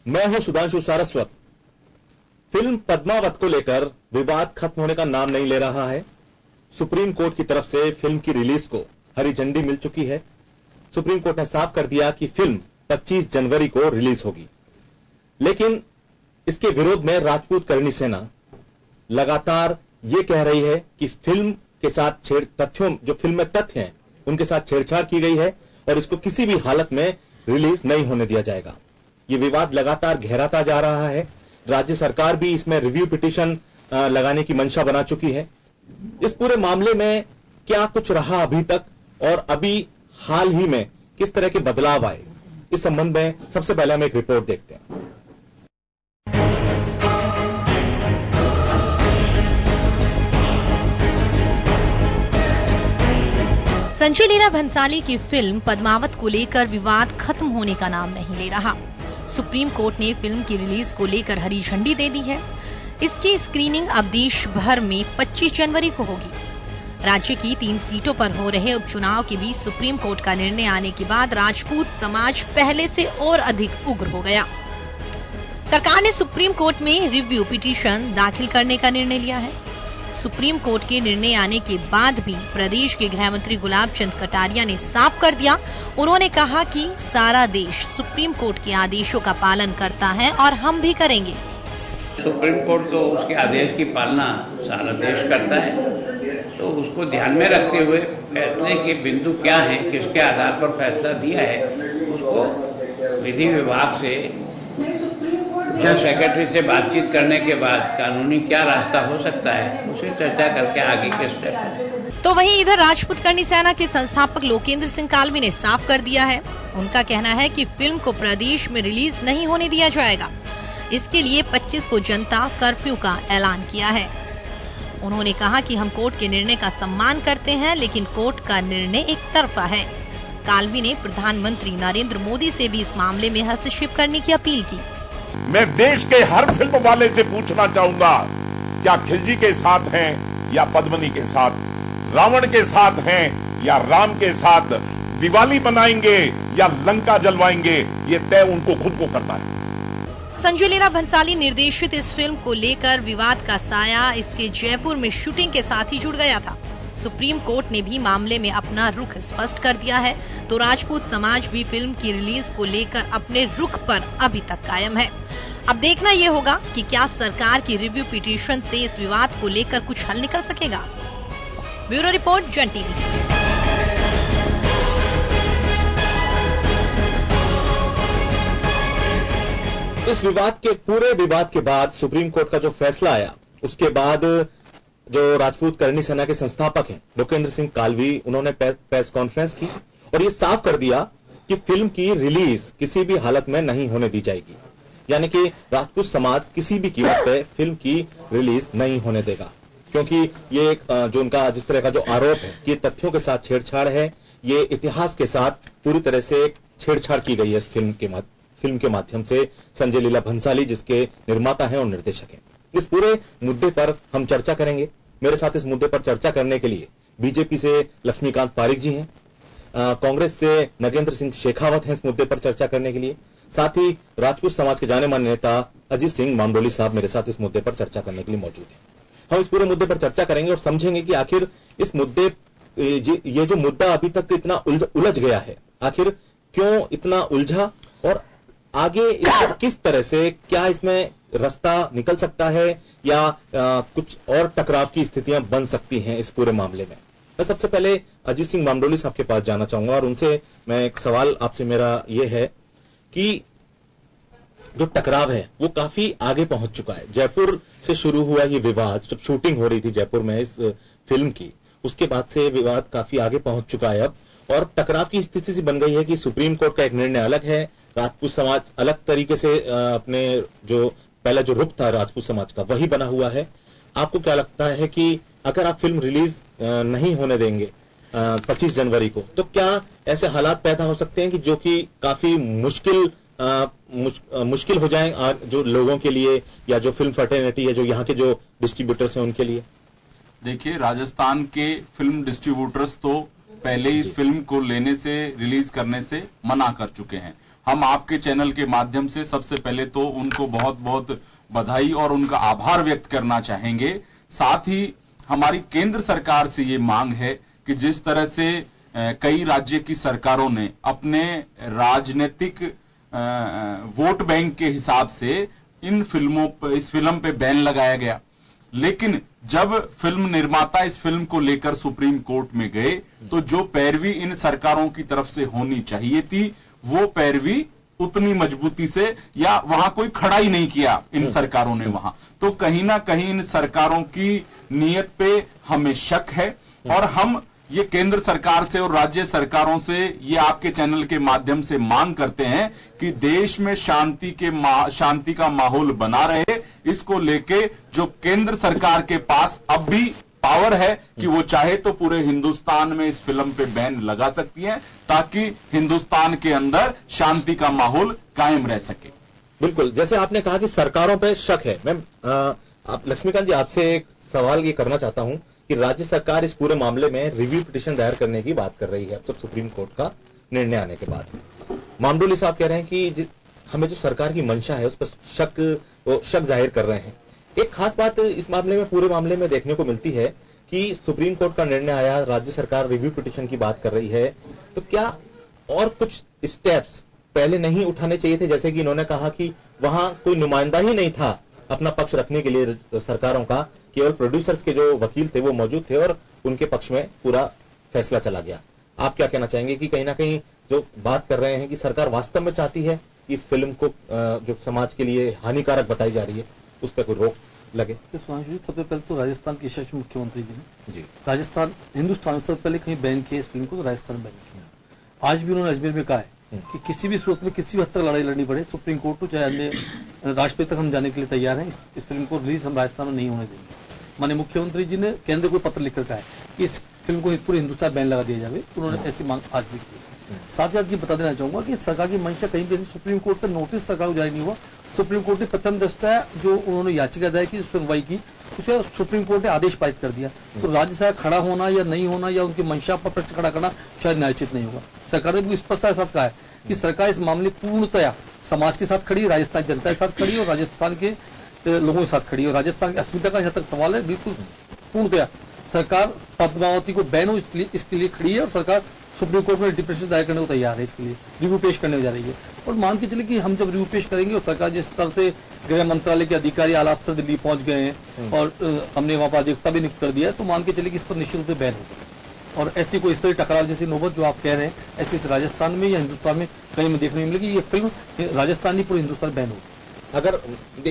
मैं हूं सुधांशु सारस्वत। फिल्म पद्मावत को लेकर विवाद खत्म होने का नाम नहीं ले रहा है। सुप्रीम कोर्ट की तरफ से फिल्म की रिलीज को हरी झंडी मिल चुकी है। सुप्रीम कोर्ट ने साफ कर दिया कि फिल्म 25 जनवरी को रिलीज होगी। लेकिन इसके विरोध में राजपूत करणी सेना लगातार यह कह रही है कि फिल्म के साथ तथ्यों, जो फिल्म में तथ्य हैं, उनके साथ छेड़छाड़ की गई है और इसको किसी भी हालत में रिलीज नहीं होने दिया जाएगा। यह विवाद लगातार गहराता जा रहा है। राज्य सरकार भी इसमें रिव्यू पिटीशन लगाने की मंशा बना चुकी है। इस पूरे मामले में क्या कुछ रहा अभी तक और अभी हाल ही में किस तरह के बदलाव आए, इस संबंध में सबसे पहले हम एक रिपोर्ट देखते हैं। संजय लीला भंसाली की फिल्म पद्मावत को लेकर विवाद खत्म होने का नाम नहीं ले रहा। सुप्रीम कोर्ट ने फिल्म की रिलीज को लेकर हरी झंडी दे दी है। इसकी स्क्रीनिंग अब देश भर में 25 जनवरी को होगी। राज्य की 3 सीटों पर हो रहे उपचुनाव के बीच सुप्रीम कोर्ट का निर्णय आने के बाद राजपूत समाज पहले से और अधिक उग्र हो गया। सरकार ने सुप्रीम कोर्ट में रिव्यू पिटीशन दाखिल करने का निर्णय लिया है। सुप्रीम कोर्ट के निर्णय आने के बाद भी प्रदेश के गृह मंत्री गुलाब चंद कटारिया ने साफ कर दिया। उन्होंने कहा कि सारा देश सुप्रीम कोर्ट के आदेशों का पालन करता है और हम भी करेंगे। सुप्रीम कोर्ट तो उसके आदेश की पालना सारा देश करता है, तो उसको ध्यान में रखते हुए फैसले के बिंदु क्या है, किसके आधार पर फैसला दिया है, उसको विधि विभाग से जज सेक्रेटरी से बातचीत करने के बाद कानूनी क्या रास्ता हो सकता है, उसे चर्चा करके आगे के स्टेप। तो वहीं इधर राजपूत करणी सेना के संस्थापक लोकेंद्र सिंह कालवी ने साफ कर दिया है। उनका कहना है कि फिल्म को प्रदेश में रिलीज नहीं होने दिया जाएगा। इसके लिए 25 को जनता कर्फ्यू का ऐलान किया है। उन्होंने कहा कि हम कोर्ट के निर्णय का सम्मान करते हैं, लेकिन कोर्ट का निर्णय एक तरफा है। कालवी ने प्रधानमंत्री नरेंद्र मोदी से भी इस मामले में हस्तक्षेप करने की अपील की। मैं देश के हर फिल्म वाले से पूछना चाहूंगा, क्या खिलजी के साथ हैं या पद्मनी के साथ, रावण के साथ हैं या राम के साथ, दिवाली मनाएंगे या लंका जलवाएंगे, ये तय उनको खुद को करना है। संजय लीला भंसाली निर्देशित इस फिल्म को लेकर विवाद का साया इसके जयपुर में शूटिंग के साथ ही जुड़ गया था। सुप्रीम कोर्ट ने भी मामले में अपना रुख स्पष्ट कर दिया है, तो राजपूत समाज भी फिल्म की रिलीज को लेकर अपने रुख पर अभी तक कायम है। अब देखना यह होगा कि क्या सरकार की रिव्यू पिटीशन से इस विवाद को लेकर कुछ हल निकल सकेगा। ब्यूरो रिपोर्ट, जन टीवी। इस पूरे विवाद के बाद सुप्रीम कोर्ट का जो फैसला आया, उसके बाद जो राजपूत करणी सेना के संस्थापक हैं लोकेंद्र सिंह कालवी, उन्होंने प्रेस कॉन्फ्रेंस की और ये साफ कर दिया कि फिल्म की रिलीज किसी भी हालत में नहीं होने दी जाएगी। यानी कि राजपूत समाज किसी भी कीमत पे फिल्म की रिलीज नहीं होने देगा, क्योंकि ये जो उनका जिस तरह का जो आरोप है कि तथ्यों के साथ छेड़छाड़ है, ये इतिहास के साथ पूरी तरह से छेड़छाड़ की गई है इस फिल्म के माध्यम से। संजय लीला भंसाली जिसके निर्माता हैं और निर्देशक हैं। इस पूरे मुद्दे पर हम चर्चा करेंगे। मेरे साथ इस मुद्दे पर चर्चा करने के लिए बीजेपी से लक्ष्मीकांत पारिक जी हैं, कांग्रेस से नगेंद्र सिंह शेखावत हैं इस मुद्दे पर चर्चा करने के लिए। साथ ही राजपूत समाज के जाने माने नेता अजीत सिंह मांडोली साहब मेरे साथ इस मुद्दे पर चर्चा करने के लिए मौजूद हैं। हम इस पूरे मुद्दे पर चर्चा करेंगे और समझेंगे कि आखिर इस मुद्दे, ये जो मुद्दा अभी तक इतना उलझ गया है, आखिर क्यों इतना उलझा और आगे इसको किस तरह से, क्या इसमें रास्ता निकल सकता है या कुछ और टकराव की स्थितियां बन सकती हैं इस पूरे मामले में। मैं सबसे पहले अजीत सिंह मांडोली साहब के पास जाना चाहूंगा और उनसे मैं एक सवाल आपसे मेरा ये है कि जो टकराव है वो काफी आगे पहुंच चुका है। जयपुर से शुरू हुआ ये विवाद, जब शूटिंग हो रही थी जयपुर में इस फिल्म की, उसके बाद से विवाद काफी आगे पहुंच चुका है अब, और टकराव की स्थिति सी बन गई है कि सुप्रीम कोर्ट का एक निर्णय अलग है, राजपूत समाज अलग तरीके से अपने जो पहला जो रुख था राजपूत समाज का वही बना हुआ है। आपको क्या लगता है कि अगर आप फिल्म रिलीज नहीं होने देंगे 25 जनवरी को, तो क्या ऐसे हालात पैदा हो सकते हैं कि जो कि काफी मुश्किल हो जाए जो लोगों के लिए या जो फिल्म फर्टेनिटी है, जो यहाँ के जो डिस्ट्रीब्यूटर्स हैं उनके लिए? देखिए, राजस्थान के फिल्म डिस्ट्रीब्यूटर्स तो पहले इस फिल्म को लेने से, रिलीज करने से मना कर चुके हैं। हम आपके चैनल के माध्यम से सबसे पहले तो उनको बहुत बहुत बधाई और उनका आभार व्यक्त करना चाहेंगे। साथ ही हमारी केंद्र सरकार से ये मांग है कि जिस तरह से कई राज्य की सरकारों ने अपने राजनीतिक वोट बैंक के हिसाब से इस फिल्म पे बैन लगाया गया, लेकिन जब फिल्म निर्माता इस फिल्म को लेकर सुप्रीम कोर्ट में गए तो जो पैरवी इन सरकारों की तरफ से होनी चाहिए थी वो पैरवी उतनी मजबूती से या वहां कोई खड़ा ही नहीं किया इन सरकारों ने वहां। तो कहीं ना कहीं इन सरकारों की नीयत पे हमें शक है और हम ये केंद्र सरकार से और राज्य सरकारों से ये आपके चैनल के माध्यम से मांग करते हैं कि देश में शांति का माहौल बना रहे। इसको लेके जो केंद्र सरकार के पास अब भी पावर है कि वो चाहे तो पूरे हिंदुस्तान में इस फिल्म पे बैन लगा सकती है ताकि हिंदुस्तान के अंदर शांति का माहौल कायम रह सके। बिल्कुल, जैसे आपने कहा कि सरकारों पे शक है, मैं आप लक्ष्मीकांत जी आपसे एक सवाल ये करना चाहता हूं कि राज्य सरकार इस पूरे मामले में रिव्यू पिटीशन दायर करने की बात कर रही है अब सुप्रीम कोर्ट का निर्णय आने के बाद। मामडोली साहब कह रहे हैं कि हमें जो सरकार की मंशा है उस पर शक जाहिर कर रहे हैं। एक खास बात इस मामले में, पूरे मामले में देखने को मिलती है कि सुप्रीम कोर्ट का निर्णय आया, राज्य सरकार रिव्यू पिटीशन की बात कर रही है, तो क्या और कुछ स्टेप्स पहले नहीं उठाने चाहिए थे? जैसे कि इन्होंने कहा कि वहां कोई नुमाइंदा ही नहीं था अपना पक्ष रखने के लिए सरकारों का, केवल प्रोड्यूसर्स के जो वकील थे वो मौजूद थे और उनके पक्ष में पूरा फैसला चला गया। आप क्या कहना चाहेंगे कि कहीं ना कहीं जो बात कर रहे हैं कि सरकार वास्तव में चाहती है कि इस फिल्म को जो समाज के लिए हानिकारक बताई जा रही है उस पर कोई रोक लगे? सबसे पहले तो राजस्थान के यशस्वी मुख्यमंत्री जी राजस्थान, हिंदुस्तान में सबसे पहले कहीं बैन किया इस फिल्म को, तो राजस्थान में बैन किया। आज भी उन्होंने अजमेर में कहा है कि किसी भी सूरत में किसी भी हद तक लड़ाई लड़नी पड़े सुप्रीम कोर्ट को, चाहे अन्य राष्ट्रपति तक हम जाने के लिए तैयार हैं, इस फिल्म को रिलीज हम राजस्थान में नहीं होने देंगे। माननीय मुख्यमंत्री जी ने केंद्र को पत्र लिखकर कहा है कि इस फिल्म को पूरे हिंदुस्तान बैन लगा दिया जाए। उन्होंने ऐसी मांग आज भी की। साथ ही साथ ये बता देना चाहूंगा कि सरकार की मंशा कहीं भी सुप्रीम कोर्ट का नोटिस सरकार को जारी नहीं हुआ। सुप्रीम कोर्ट ने प्रथम दृष्टया जो उन्होंने याचिका दायर की, सुनवाई की, उसका सुप्रीम कोर्ट ने आदेश पारित कर दिया। तो राज्य सरकार खड़ा होना या नहीं होना या उनकी मंशा पर प्रश्न खड़ा करना शायद न्यायोचित नहीं होगा। सरकार ने स्पष्ट साथ कहा है कि सरकार इस मामले पूर्णतया समाज के साथ खड़ी है, राजस्थान जनता के साथ खड़ी है और राजस्थान के लोगों के साथ खड़ी है। और राजस्थान की अस्मिता का यहाँ तक सवाल है, बिल्कुल पूर्णतया सरकार पद्मावती को बैन हो इसके लिए खड़ी है और सरकार सुप्रीम कोर्ट में डिप्रेशन दायर करने को तैयार है, इसके लिए रिव्यू पेश करने जा रही है। और मान के चले कि हम जब रिव्यू पेश करेंगे और सरकार जिस तरह से गृह मंत्रालय के अधिकारी आला अफसर दिल्ली पहुंच गए हैं और हमने वहां पर अधिवक्ता भी नियुक्त कर दिया है, तो मान के चले कि इस पर निश्चित रूप से बैन होगा। और ऐसी कोई इस तरह टकराव जैसी नौबत जो आप कह रहे हैं ऐसी राजस्थान में या हिंदुस्तान में कहीं में देखने मिलेगी। ये फिल्म राजस्थान ही पूरे हिंदुस्तान बैन होगी। अगर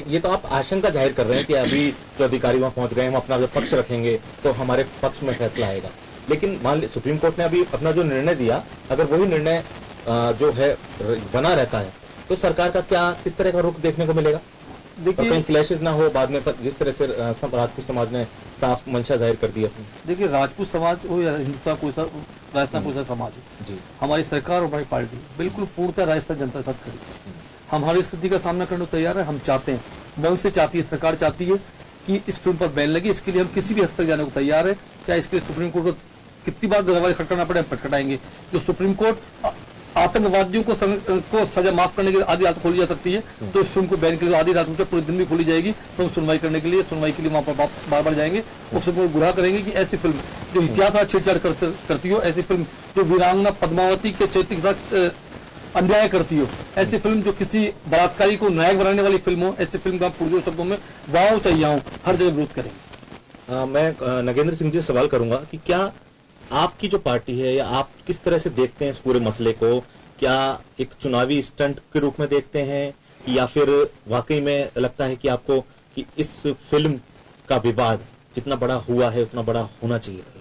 ये तो आप आशंका जाहिर कर रहे हैं कि अभी जो अधिकारी वहां पहुंच गए, हम अपना पक्ष रखेंगे तो हमारे पक्ष में फैसला आएगा, लेकिन मान लीजिए सुप्रीम कोर्ट ने अभी अपना जो निर्णय दिया, अगर वही निर्णय जो है बना रहता है तो सरकार का क्या किस तरह का रुख देखने को मिलेगा? देखिए कहीं क्लैशेस ना हो बाद में, जिस तरह से राजपूत समाज ने साफ मंशा जाहिर कर दी अपनी। देखिए राजपूत समाज हो या हिंदुस्तान कोई सा, राजस्थान कोई सा समाज हो, हमारी सरकार और हमारी पार्टी बिल्कुल पूर्णतः राजस्थान जनता के साथ खड़ी है। हम हर स्थिति का सामना करने को तैयार है। हम चाहते हैं, मन से चाहती है, सरकार चाहती है कि इस फिल्म पर बैन लगे। इसके लिए हम किसी भी हद तक जाने को तैयार है, चाहे इसके लिए सुप्रीम कोर्ट को कितनी बार दरवाजा खटखटाना पड़े, हम खटखटाएंगे। जो सुप्रीम कोर्ट आतंकवादियों को सजा माफ करने के लिए आधी रात खोली जा सकती है, तो इस फिल्म को बैन के लिए आधी रात में पूरे दिन भी खोली जाएगी। तो हम सुनवाई करने के लिए वहां पर बार बार जाएंगे और फिल्म को गुनाह करेंगे कि ऐसी फिल्म जो इतिहास का छेड़छाड़ करती हो, ऐसी फिल्म जो वीरांगना पद्मावती के चरित्र के साथ अन्याय करती हो, ऐसी फिल्म जो किसी बलात्कारी को नायक बनाने वाली फिल्म हो, ऐसी फिल्म का पुरजोर शब्दों में वाह चाहिए हूं, हर जगह विरोध करेंगे। मैं नगेंद्र सिंह जी से सवाल करूंगा कि क्या आपकी जो पार्टी है या आप किस तरह से देखते हैं इस पूरे मसले को? क्या एक चुनावी स्टंट के रूप में देखते हैं या फिर वाकई में लगता है कि आपको कि इस फिल्म का विवाद जितना बड़ा हुआ है उतना बड़ा होना चाहिए था?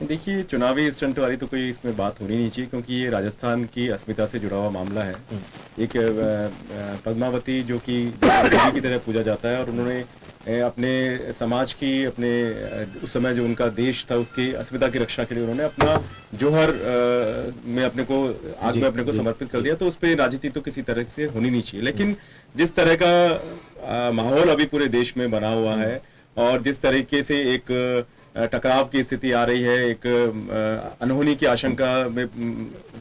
देखिए चुनावी स्टंट वाली तो कोई इसमें बात होनी नहीं चाहिए, क्योंकि ये राजस्थान की अस्मिता से जुड़ा हुआ मामला है। एक पद्मावती जो कि देवी की तरह पूजा जाता है और उन्होंने अपने समाज की, अपने उस समय जो उनका देश था उसकी अस्मिता की रक्षा के लिए उन्होंने अपना जौहर में अपने को आग में अपने को समर्पित कर दिया। तो उस पर राजनीति तो किसी तरह से होनी नहीं चाहिए। लेकिन जिस तरह का माहौल अभी पूरे देश में बना हुआ है और जिस तरीके से एक टकराव की स्थिति आ रही है, एक अनहोनी की आशंका में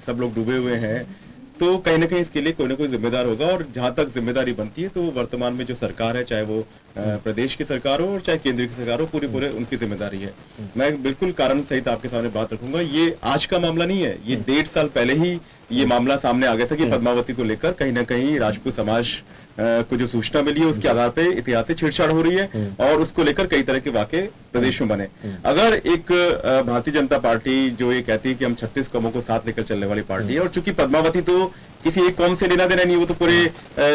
सब लोग डूबे हुए हैं, तो कहीं ना कहीं इसके लिए कोई ना कोई जिम्मेदार होगा। और जहां तक जिम्मेदारी बनती है तो वर्तमान में जो सरकार है, चाहे वो प्रदेश की सरकार हो और चाहे केंद्र की सरकार हो, पूरे उनकी जिम्मेदारी है। मैं बिल्कुल कारण सहित आपके सामने बात रखूंगा। ये आज का मामला नहीं है, ये 1.5 साल पहले ही ये मामला सामने आ गया था कि पद्मावती को लेकर कहीं ना कहीं राजपूत समाज को जो सूचना मिली है उसके आधार पे इतिहास से छेड़छाड़ हो रही है और उसको लेकर कई तरह के वाकये प्रदेश में बने। अगर एक भारतीय जनता पार्टी जो ये कहती है कि हम 36 कौमों को साथ लेकर चलने वाली पार्टी है, और चूंकि पद्मावती तो किसी एक कौम से लेना देना नहीं, वो तो पूरे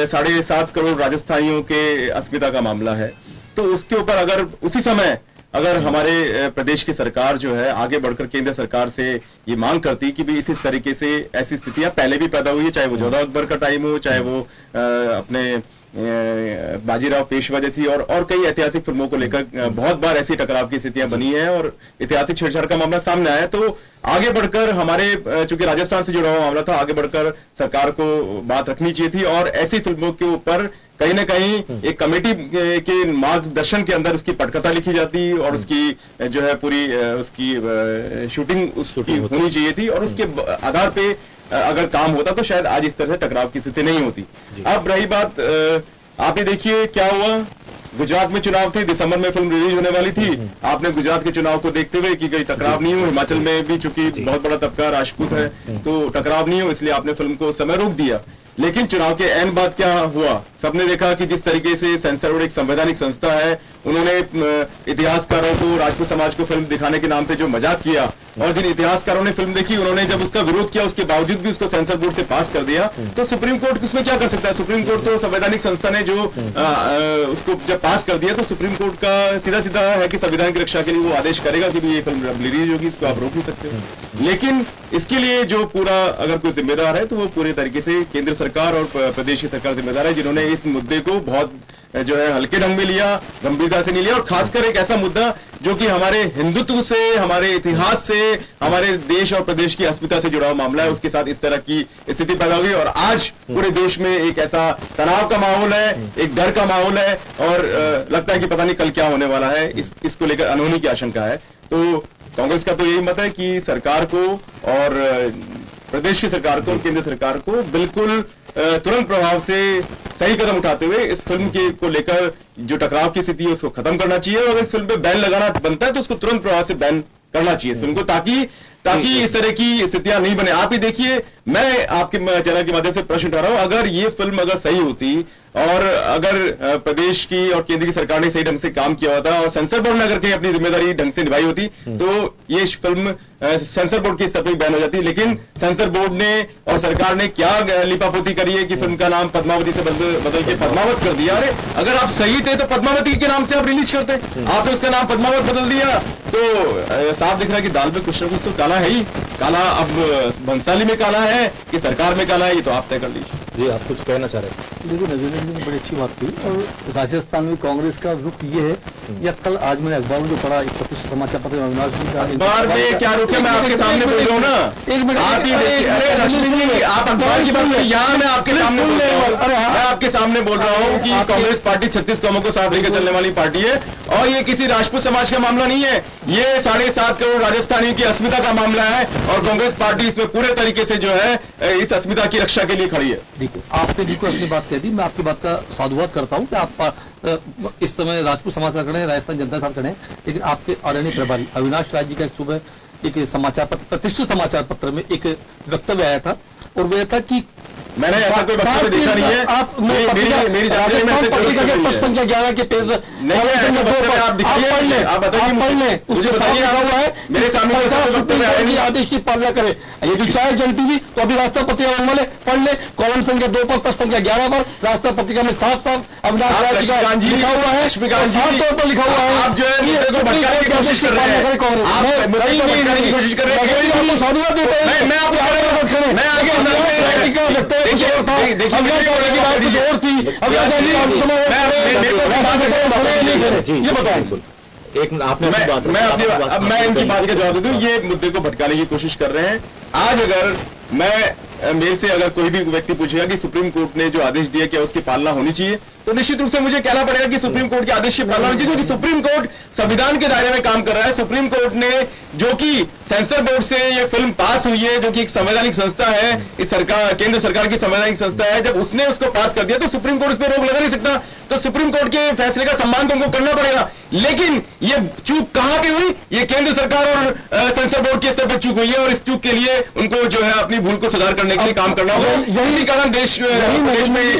7.5 करोड़ राजस्थानियों के अस्मिता का मामला है, तो उसके ऊपर अगर उसी समय अगर हमारे प्रदेश की सरकार जो है आगे बढ़कर केंद्र सरकार से ये मांग करती कि भी इस तरीके से ऐसी स्थितियां पहले भी पैदा हुई है, चाहे वो जोधा अकबर का टाइम हो, चाहे वो अपने बाजीराव पेशवा जैसी और कई ऐतिहासिक फिल्मों को लेकर बहुत बार ऐसी टकराव की स्थितियां बनी है और ऐतिहासिक छेड़छाड़ का मामला सामने आया, तो आगे बढ़कर हमारे चूंकि राजस्थान से जुड़ा हुआ मामला था, आगे बढ़कर सरकार को बात रखनी चाहिए थी और ऐसी फिल्मों के ऊपर कहीं ना कहीं एक कमेटी के मार्गदर्शन के अंदर उसकी पटकथा लिखी जाती और उसकी जो है पूरी उसकी शूटिंग उसकी होनी चाहिए थी और उसके आधार पे अगर काम होता तो शायद आज इस तरह से टकराव की स्थिति नहीं होती। अब रही बात, आपने देखिए क्या हुआ, गुजरात में चुनाव थे, दिसंबर में फिल्म रिलीज होने वाली थी, आपने गुजरात के चुनाव को देखते हुए कि कहीं टकराव नहीं हो, हिमाचल में भी चूंकि बहुत बड़ा तबका राजपूत है तो टकराव नहीं हो, इसलिए आपने फिल्म को समय रोक दिया। लेकिन चुनाव के ऐन बाद क्या हुआ, सबने देखा कि जिस तरीके से सेंसर बोर्ड एक संवैधानिक संस्था है, उन्होंने इतिहासकारों को, राजपूत समाज को फिल्म दिखाने के नाम पे जो मजाक किया, और जिन इतिहासकारों ने फिल्म देखी उन्होंने जब उसका विरोध किया उसके बावजूद भी उसको सेंसर बोर्ड से पास कर दिया, तो सुप्रीम कोर्ट उसमें क्या कर सकता है? सुप्रीम कोर्ट तो संवैधानिक संस्था ने जो उसको जब पास कर दिया तो सुप्रीम कोर्ट का सीधा सीधा है कि संविधान की रक्षा के लिए वो आदेश करेगा कि ये फिल्म रिलीज होगी, इसको आप रोक नहीं सकते हो। लेकिन इसके लिए जो पूरा अगर कोई जिम्मेदार है तो वो पूरे तरीके से केंद्र सरकार और प्रदेश की सरकार जिम्मेदार है, जिन्होंने इस मुद्दे को बहुत जो है हल्के ढंग में लिया, गंभीरता से नहीं लिया, और खासकर एक ऐसा मुद्दा जो कि हमारे हिंदुत्व से, हमारे इतिहास से, हमारे देश और प्रदेश की अस्मिता से जुड़ा हुआ मामला है, उसके साथ इस तरह की स्थिति पैदा हो गई और आज पूरे देश में एक ऐसा तनाव का माहौल है, एक डर का माहौल है और लगता है कि पता नहीं कल क्या होने वाला है, इसको लेकर अनहोनी की आशंका है। तो कांग्रेस का तो यही मत है कि सरकार को और प्रदेश की सरकार को, केंद्र सरकार को बिल्कुल तुरंत प्रभाव से सही कदम उठाते हुए इस फिल्म के को लेकर जो टकराव की स्थिति है उसको खत्म करना चाहिए और अगर इस फिल्म पे बैन लगाना बनता है तो उसको तुरंत प्रभाव से बैन करना चाहिए फिल्म को, ताकि इस तरह की स्थितियां नहीं बने। आप ही देखिए, मैं आपके चैनल के माध्यम से प्रश्न उठा रहा हूं, अगर ये फिल्म अगर सही होती और अगर प्रदेश की और केंद्र की सरकार ने सही ढंग से काम किया होता और सेंसर बोर्ड ने अगर कहीं अपनी जिम्मेदारी ढंग से निभाई होती तो ये फिल्म सेंसर बोर्ड की स्तर पर बैन हो जाती। लेकिन सेंसर बोर्ड ने और सरकार ने क्या लिपापोती करी है कि फिल्म का नाम पद्मावती से बदल के पद्मावत कर दिया। अरे अगर आप सही थे तो पद्मावती के नाम से आप रिलीज करते, आपने उसका नाम पद्मावत बदल दिया तो साफ दिख रहा है कि दाल में कुछ ना कुछ तो काला है ही। काला अब भंसाली में काला है कि सरकार में काला है, ये तो आप तय कर लीजिए। जी, आप कुछ कहना चाह रहे हैं? देखो, नजर ने बड़ी अच्छी बात की और राजस्थान में कांग्रेस का रुख ये है या कल आज मैंने अखबार में जो पढ़ा, एक प्रतिष्ठित समाचार पत्र अविनाश जी का अखबार में क्या रुख है, मैं आपके सामने बोल रहा हूँ ना, एक मिनट आप ही देखिए। अरे रश्मि जी, आप अखबार की बात यहाँ मैं आपके सामने बोल रहा हूँ, मैं आपके सामने बोल रहा हूँ कि कांग्रेस पार्टी 36 कौमों को साथ लेकर चलने वाली पार्टी है और ये किसी राजपूत समाज का मामला नहीं है, ये 7.5 करोड़ राजस्थानियों की अस्मिता का मामला है और कांग्रेस पार्टी इसमें पूरे तरीके से जो है इस अस्मिता की रक्षा के लिए खड़ी है। देखिए, आपने बिल्कुल अपनी बात कह दी, मैं आपकी बात का साधुवाद करता हूं कि आप इस समय राजपूत समाज का खड़े हैं, राजस्थान जनता के साथ खड़े हैं, लेकिन आपके आदरणीय प्रभारी अविनाश राय जी का सुबह एक समाचार पत्र, प्रतिष्ठित समाचार पत्र में एक वक्तव्य आया था और वह था कि मैंने ऐसा कोई वक्तव्य देखा नहीं है। आप मेरी राजस्थान पत्रिका के पृष्ठ संख्या 11 के पेज आप पढ़ लें, उसके सामने लिखा हुआ है मेरे सामने आदेश की पालना करें। ये जो चाहे जन टीवी तो अभी राजस्थान पत्रिका वाले पढ़ ले, कॉलम संख्या 2 पर पृष्ठ संख्या 11 पर राजस्थान पत्रिका में साफ साफ अविनाश राय जी का लिखा हुआ है, साफ तौर पर लिखा हुआ है आप जो है आदेश की पालना करें कांग्रेस कोशिश कर रहे हैं। साधुवाद देते हैं, मैं आगे ये बताएं। एक आपने मैं इनकी बात का जवाब दे दूं, ये मुद्दे को भटकाने की कोशिश कर रहे हैं। आज अगर मेरे से अगर कोई भी व्यक्ति पूछेगा कि सुप्रीम कोर्ट ने जो आदेश दिया क्या उसकी पालना होनी चाहिए, तो निश्चित रूप से मुझे कहना पड़ेगा कि सुप्रीम कोर्ट के आदेश की पालना होनी चाहिए, क्योंकि सुप्रीम कोर्ट संविधान के दायरे में काम कर रहा है। सुप्रीम कोर्ट ने जो कि सेंसर बोर्ड से ये फिल्म पास हुई है, जो कि एक संवैधानिक संस्था है, इस सरकार केंद्र सरकार की संवैधानिक संस्था है, जब उसने उसको पास कर दिया तो सुप्रीम कोर्ट उस पर रोक लगा नहीं सकता। तो सुप्रीम कोर्ट के फैसले का सम्मान तो उनको करना पड़ेगा, लेकिन ये चूक कहां पे हुई? ये केंद्र सरकार और सेंसर बोर्ड के स्तर पर चूक हुई है, और इस चूक के लिए उनको जो है अपनी भूल को सुधार करने के लिए काम करना होगा। यही कारण देश में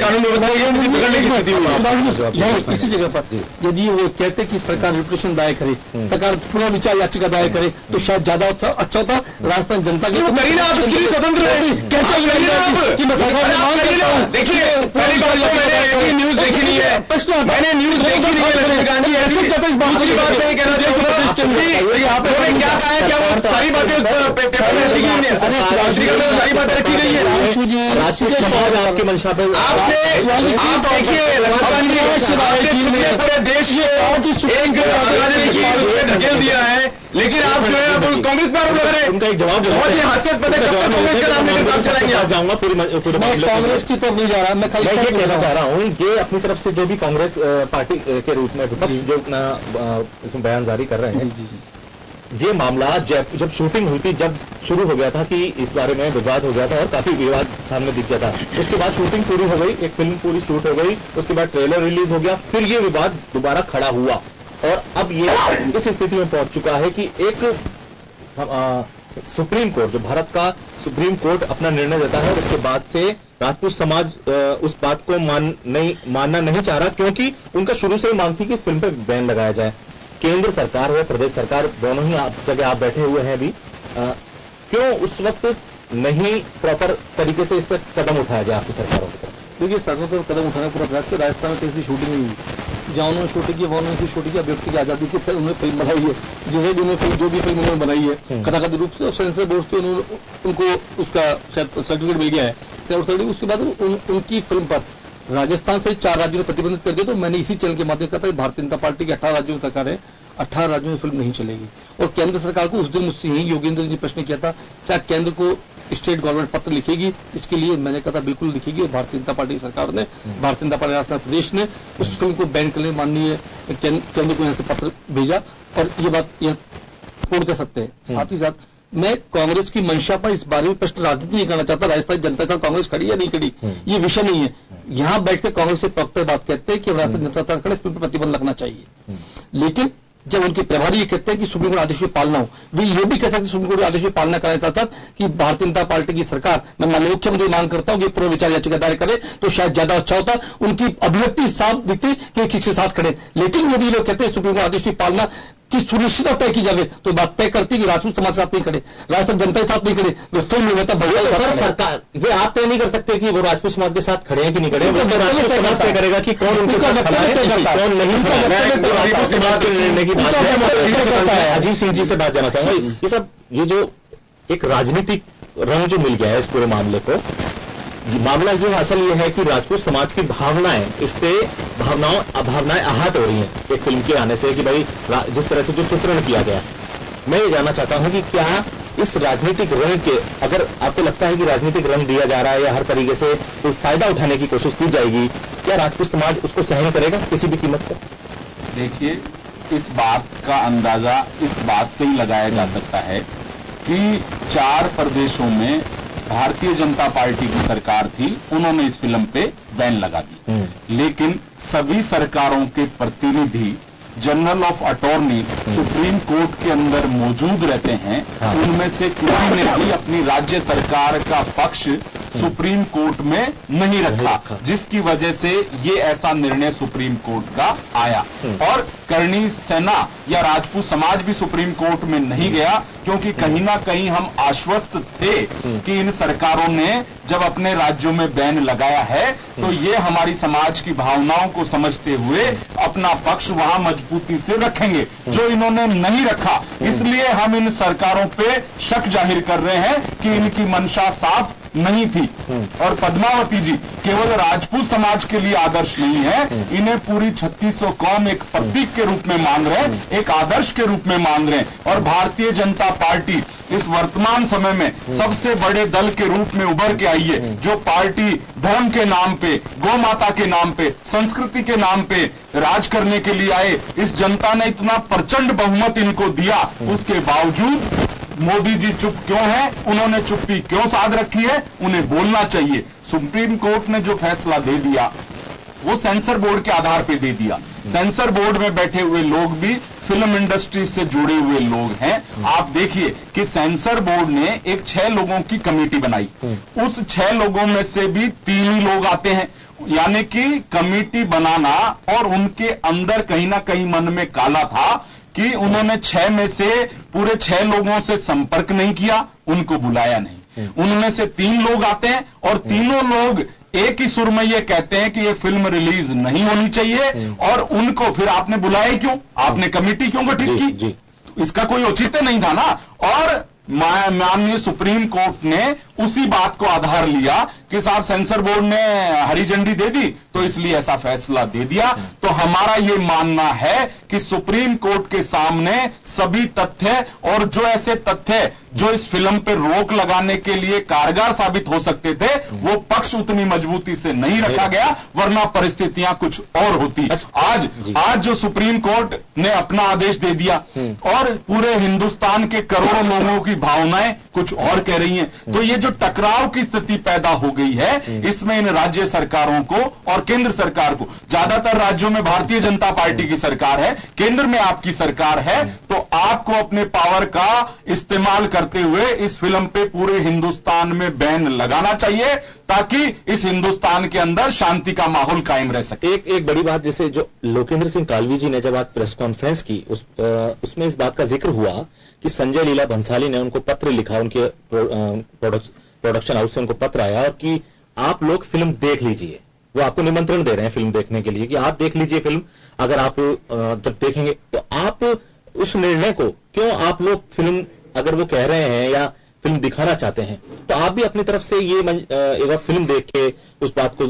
कानून व्यवस्था बिगड़ने की स्थिति हुई। इसी जगह पर यदि वो कहते कि सरकार रिपोर्टेशन दायर करे, सरकार पुनर्विचार याचिका दायर करे, तो शायद ज्यादा अच्छा होता। राजस्थान जनता के करिए ना, आप उसके लिए स्वतंत्र है। देखिए, पहली बात तो मैंने न्यूज देखी नहीं है, मैंने न्यूज देखी नहीं है लक्ष्मीकांत जी। ऐसी दूसरी बात मैं कहना चाहूंगा, आपने क्या कहा है, क्या वो सारी बातें पेपर में रखी गई है, सारी बातें रखी गई है? आपकी मंशा पे आप देखिए पूरे देश में एक धकेल दिया है, लेकिन आप जो है कांग्रेस पर आरोप लगा रहे हैं। उनका एक जवाब बहुत ही हास्यास्पद है। कांग्रेस का नाम लेकर बात चलाएंगे आप? जाऊंगा पूरी कांग्रेस की तरफ नहीं जा रहा, मैं खाली ये कहना चाह रहा हूँ, ये अपनी तरफ से जो भी कांग्रेस पार्टी के रूप में विपक्ष जो अपना इसमें बयान जारी कर रहे हैं, ये मामला जब शूटिंग हुई थी, जब शुरू हो गया था कि इस बारे में विवाद हो गया था और काफी विवाद सामने दिख गया था, उसके बाद शूटिंग पूरी हो गई, एक फिल्म पूरी शूट हो गई, उसके बाद ट्रेलर रिलीज हो गया, फिर ये विवाद दोबारा खड़ा हुआ और अब ये इस स्थिति में पहुंच चुका है कि एक सुप्रीम कोर्ट, जो भारत का सुप्रीम कोर्ट अपना निर्णय देता है, उसके बाद से राजपूत समाज उस बात को मानना नहीं चाह रहा, क्योंकि उनका शुरू से ही मांग थी कि इस फिल्म पे बैन लगाया जाए। केंद्र सरकार हो, प्रदेश सरकार, दोनों ही जगह आप बैठे हुए हैं अभी, क्यों उस वक्त नहीं प्रॉपर तरीके से इस पर कदम उठाया गया आपकी सरकारों की तरफ? देखिए, सरकार तो कदम उठाने पूरा प्रयास किया। राजस्थान में किसी शूटिंग नहीं हुई, जहां उन्होंने शूटिंग की, वहां उन्होंने शूटिंग की, व्यक्ति की आजादी की उन्होंने फिल्म बनाई है, जैसे भी उन्होंने जो भी फिल्म उन्होंने बनाई है कथाकथित रूप से, और सेंसर बोर्ड से उनको उसका सर्टिफिकेट मिल गया है। उसके बाद उनकी फिल्म पर राजस्थान से 4 राज्यों ने प्रतिबंधित कर दिया। तो मैंने इसी चैनल के माध्यम से कहा था, भारतीय जनता पार्टी की 18 राज्यों में सरकार है, 18 राज्यों में फिल्म नहीं चलेगी। और केंद्र सरकार को उस दिन मुझसे यही योगेंद्र जी प्रश्न किया था, क्या केंद्र को स्टेट गवर्नमेंट पत्र लिखेगी? इसके लिए मैंने कहा था बिल्कुल लिखेगी, और भारतीय जनता पार्टी सरकार ने, भारतीय जनता पार्टी राजस्थान प्रदेश ने उस फिल्म को बैन करने माननीय केंद्र को यहाँ से पत्र भेजा, और ये बात यह पूर्णतः सत्य है। साथ ही साथ मैं कांग्रेस की मंशा पर इस बारे में प्रश्न राजनीति नहीं करना चाहता, राजस्थान जनता के साथ कांग्रेस खड़ी या नहीं खड़ी, ये विषय नहीं है। यहां बैठकर कांग्रेस के प्रवक्ता बात कहते हैं कि राजस्थान जनता के साथ फिल्म पर प्रतिबंध लगना चाहिए, लेकिन जब उनके प्रभारी ये कहते हैं कि सुप्रीम कोर्ट आदेश की पालना हो, वे ये भी कह सकते हैं सुप्रीम कोर्ट आदेश की पालना कराने साथ साथ कि भारतीय जनता पार्टी की सरकार, मैं माननीय मुख्यमंत्री मांग करता हूं कि पुनर्विचार याचिका दायर करे, तो शायद ज्यादा अच्छा होता। उनकी अभिव्यक्ति साफ दिखती कि किसी के साथ खड़े, लेकिन यदि लोग कहते हैं सुप्रीम कोर्ट आदेश की पालना की सुनिश्चितता तय की जाए, तो बात तय करती कि राजपूत समाज के साथ नहीं खड़े, राजस्थान जनता के साथ नहीं खड़े, तो फिल्म निर्माता बढ़िया। सर, सरकार ये आप तय नहीं कर सकते कि वो राजपूत समाज के साथ खड़े हैं कि नहीं खड़े, वो राजपूत समाज तय करेगा कि कौन उनके साथ खड़ा है, कौन नहीं खड़ा है। राजपूत समाज के निर्णय की बात है। अजीत सिंह जी से बात जाना चाहूंगा, ये जो एक राजनीतिक रंग जो मिल गया है इस पूरे मामले को, मामला ये असल ये है कि राजपूत समाज की भावनाएं, इससे भावनाएं आहत हो रही हैं एक फिल्म के आने से, कि भाई जिस तरह से जो चित्रण किया गया। मैं ये जानना चाहता हूं कि क्या इस राजनीतिक रंग के, अगर आपको लगता है कि राजनीतिक रंग दिया जा रहा है या हर तरीके से कोई फायदा उठाने की कोशिश की जाएगी, क्या राजपूत समाज उसको सहन करेगा किसी भी कीमत पर? देखिए, इस बात का अंदाजा इस बात से ही लगाया जा सकता है कि 4 प्रदेशों में भारतीय जनता पार्टी की सरकार थी, उन्होंने इस फिल्म पे बैन लगा दी, लेकिन सभी सरकारों के प्रतिनिधि, general of attorney supreme court के अंदर मौजूद रहते हैं। उनमें से किसी ने भी अपनी राज्य सरकार का पक्ष सुप्रीम कोर्ट में नहीं रखा, जिसकी वजह से ये ऐसा निर्णय सुप्रीम कोर्ट का आया। और करणी सेना या राजपूत समाज भी सुप्रीम कोर्ट में नहीं गया, क्योंकि कहीं ना कहीं हम आश्वस्त थे कि इन सरकारों ने जब अपने राज्यों में बैन लगाया है, तो ये हमारी समाज की भावनाओं को समझते हुए अपना पक्ष वहां मजबूती से रखेंगे, जो इन्होंने नहीं रखा। इसलिए हम इन सरकारों पे शक जाहिर कर रहे हैं कि इनकी मंशा साफ नहीं थी। और पद्मावती जी केवल राजपूत समाज के लिए आदर्श नहीं है, इन्हें पूरी 3600 कौम एक प्रतीक के रूप में मान रहे हैं, एक आदर्श के रूप में मान रहे हैं। और भारतीय जनता पार्टी इस वर्तमान समय में सबसे बड़े दल के रूप में उभर के आई है, जो पार्टी धर्म के नाम पे, गौ माता के नाम पे, संस्कृति के नाम पे राज करने के लिए आए। इस जनता ने इतना प्रचंड बहुमत इनको दिया, उसके बावजूद मोदी जी चुप क्यों हैं? उन्होंने चुप्पी क्यों साध रखी है? उन्हें बोलना चाहिए। सुप्रीम कोर्ट ने जो फैसला दे दिया वो सेंसर बोर्ड के आधार पे दे दिया। सेंसर बोर्ड में बैठे हुए लोग भी फिल्म इंडस्ट्री से जुड़े हुए लोग हैं। आप देखिए कि सेंसर बोर्ड ने एक 6 लोगों की कमेटी बनाई, उस 6 लोगों में से भी 3 ही लोग आते हैं। यानी कि कमेटी बनाना, और उनके अंदर कहीं ना कहीं मन में काला था कि उन्होंने 6 में से पूरे 6 लोगों से संपर्क नहीं किया, उनको बुलाया नहीं। उनमें से 3 लोग आते हैं और तीनों लोग एक ही सुर में ये कहते हैं कि ये फिल्म रिलीज नहीं होनी चाहिए। और उनको फिर आपने बुलाया क्यों? आपने कमेटी क्यों गठित की? इसका कोई औचित्य नहीं था ना। और माननीय सुप्रीम कोर्ट ने उसी बात को आधार लिया कि साहब सेंसर बोर्ड ने हरी झंडी दे दी तो इसलिए ऐसा फैसला दे दिया। तो हमारा ये मानना है कि सुप्रीम कोर्ट के सामने सभी तथ्य, और जो ऐसे तथ्य जो इस फिल्म पे रोक लगाने के लिए कारगर साबित हो सकते थे, वो पक्ष उतनी मजबूती से नहीं रखा गया, वरना परिस्थितियां कुछ और होती। आज जो सुप्रीम कोर्ट ने अपना आदेश दे दिया और पूरे हिंदुस्तान के करोड़ों लोगों की भावनाएं कुछ और कह रही हैं, तो ये जो टकराव की स्थिति पैदा हो गई है, इसमें इन राज्य सरकारों को और केंद्र सरकार को, ज्यादातर राज्यों में भारतीय जनता पार्टी की सरकार है, केंद्र में आपकी सरकार है, तो आपको अपने पावर का इस्तेमाल करते हुए इस फिल्म पे पूरे हिंदुस्तान में बैन लगाना चाहिए, ताकि इस हिंदुस्तान के अंदर शांति का माहौल कायम रह सके। एक बड़ी बात, जैसे जो लोकेंद्र सिंह कालवी जी ने जब आज प्रेस कॉन्फ्रेंस की, उसमें इस बात का जिक्र हुआ कि संजय लीला भंसाली ने उनको पत्र लिखा, उनके प्रोडक्शन हाउस से उनको पत्र आया और कि आप लोग फिल्म देख लीजिए। वो आपको निमंत्रण दे रहे हैं फिल्म देखने के लिए कि आप देख लीजिए फिल्म, अगर आप जब देखेंगे तो आप उस निर्णय को क्यों, आप लोग फिल्म अगर वो कह रहे हैं या फिल्म दिखाना चाहते हैं तो आप भी अपनी तरफ से ये एक बार फिल्म देख के उस बात को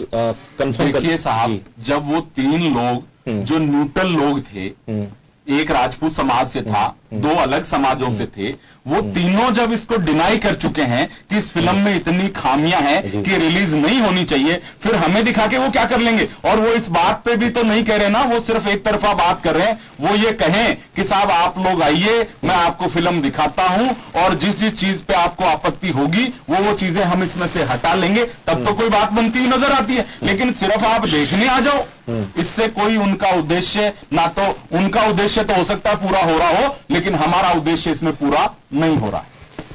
कंफर्म देखिए साहब, जब वो 3 लोग जो न्यूट्रल लोग थे, एक राजपूत समाज से था, 2 अलग समाजों से थे, वो तीनों जब इसको डिनाई कर चुके हैं कि इस फिल्म में इतनी खामियां हैं कि रिलीज नहीं होनी चाहिए, फिर हमें दिखा के वो क्या कर लेंगे? और वो इस बात पे भी तो नहीं कह रहे ना, वो सिर्फ एक तरफा बात कर रहे हैं। वो ये कहें कि साहब आप लोग आइए, मैं आपको फिल्म दिखाता हूं और जिस जिस चीज पे आपको आपत्ति होगी वो चीजें हम इसमें से हटा लेंगे, तब तो कोई बात बनती हुई नजर आती है। लेकिन सिर्फ आप देखने आ जाओ, इससे कोई उनका उद्देश्य, ना तो उनका उद्देश्य तो हो सकता है पूरा हो रहा हो, लेकिन हमारा उद्देश्य इसमें पूरा नहीं हो रहा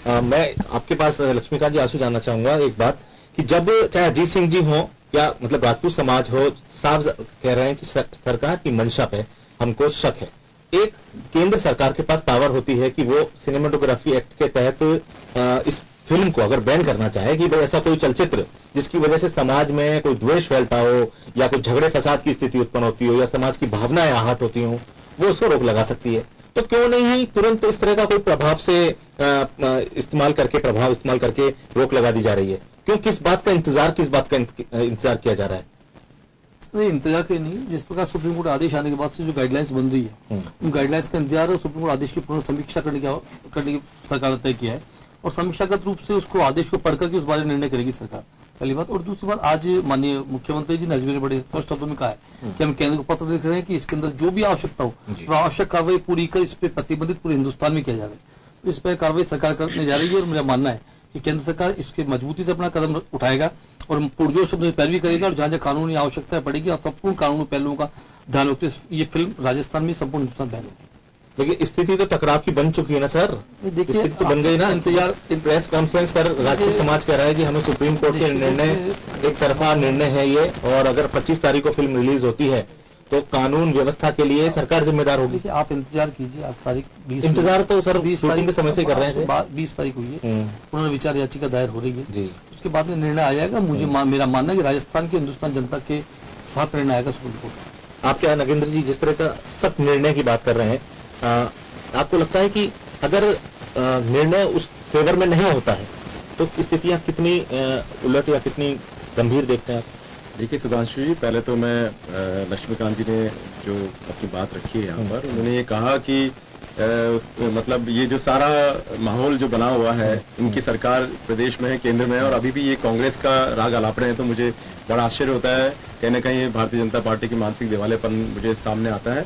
है। मैं आपके पास लक्ष्मीकांत जी आंसू जानना चाहूंगा एक बात, कि जब चाहे अजीत सिंह जी हो या मतलब राजपूत समाज हो, साफ कह रहे हैं कि सरकार की मंशा पे हमको शक है। एक केंद्र सरकार के पास पावर होती है कि वो सिनेमेटोग्राफी एक्ट के तहत इस फिल्म को अगर बैन करना चाहे कि भाई ऐसा कोई चलचित्र जिसकी वजह से समाज में कोई द्वेष फैलता हो या कोई झगड़े फसाद की स्थिति उत्पन्न होती हो या समाज की भावनाएं आहत होती हो, वो उसको रोक लगा सकती है। तो क्यों नहीं तुरंत इस तरह का कोई प्रभाव इस्तेमाल करके रोक लगा दी जा रही है? क्यों, किस बात का इंतजार किया जा रहा है? नहीं, इंतजार के नहीं, जिस प्रकार सुप्रीम कोर्ट आदेश आने के बाद से जो गाइडलाइंस बन रही है, उन गाइडलाइंस का इंतजार और सुप्रीम कोर्ट आदेश की पूर्ण समीक्षा करने की सरकार ने तय किया है और समीक्षागत रूप से उसको आदेश को पढ़ करके उस बारे में निर्णय करेगी सरकार, पहली बात। और दूसरी बात, आज माननीय मुख्यमंत्री जी ने अजमेर में बड़े स्पष्ट शब्दों में कहा है कि हम केंद्र को पत्र लिख रहे हैं कि इसके अंदर जो भी आवश्यकता हो वो आवश्यक कार्रवाई पूरी कर इस पर प्रतिबंधित पूरे हिंदुस्तान में किया जाए। तो इस पर कार्रवाई सरकार करने जा रही है और मेरा मानना है कि केंद्र सरकार इसके मजबूती से अपना कदम उठाएगा और पुरजोश से पैरवी करेगा और जहां जहां कानूनी आवश्यकता पड़ेगी और संपूर्ण कानूनी पहलुओं का ध्यान रखते ये फिल्म राजस्थान में संपूर्ण हिंदुस्तान बैन होगी। लेकिन स्थिति तो टकराव की बन चुकी है ना सर, देखिए स्थिति तो बन गई ना। इंतजार प्रेस कॉन्फ्रेंस पर राजपूत समाज कह रहा है कि हमें सुप्रीम कोर्ट के निर्णय, एक तरफा निर्णय है ये, और अगर 25 तारीख को फिल्म रिलीज होती है तो कानून व्यवस्था के लिए सरकार जिम्मेदार होगी। देखिए आप इंतजार कीजिए, आज तारीख 20, इंतजार तो सर 20 तारीख के समय से कर रहे थे, 20 तारीख हुई है, पुनर्विचार याचिका दायर हो रही है जी, उसके बाद में निर्णय आ जाएगा। मुझे मेरा मानना है कि राजस्थान की हिंदुस्तान जनता के साथ निर्णय आएगा सुप्रीम कोर्ट। आप क्या नगेंद्र जी जिस तरह का सख्त निर्णय की बात कर रहे हैं, आपको लगता है कि अगर निर्णय उस फेवर में नहीं होता है तो स्थितियां कितनी उलट या कितनी गंभीर देखते हैं आप? देखिए सुधांशु जी, पहले तो मैं लक्ष्मीकांत जी ने जो अपनी बात रखी है यहाँ पर, उन्होंने ये कहा कि मतलब ये जो सारा माहौल जो बना हुआ है, इनकी सरकार प्रदेश में है, केंद्र में है, और अभी भी ये कांग्रेस का राग अलाप रहे हैं, तो मुझे बड़ा आश्चर्य होता है। कहीं ना कहीं भारतीय जनता पार्टी की मानसिक दिवालेपन मुझे सामने आता है।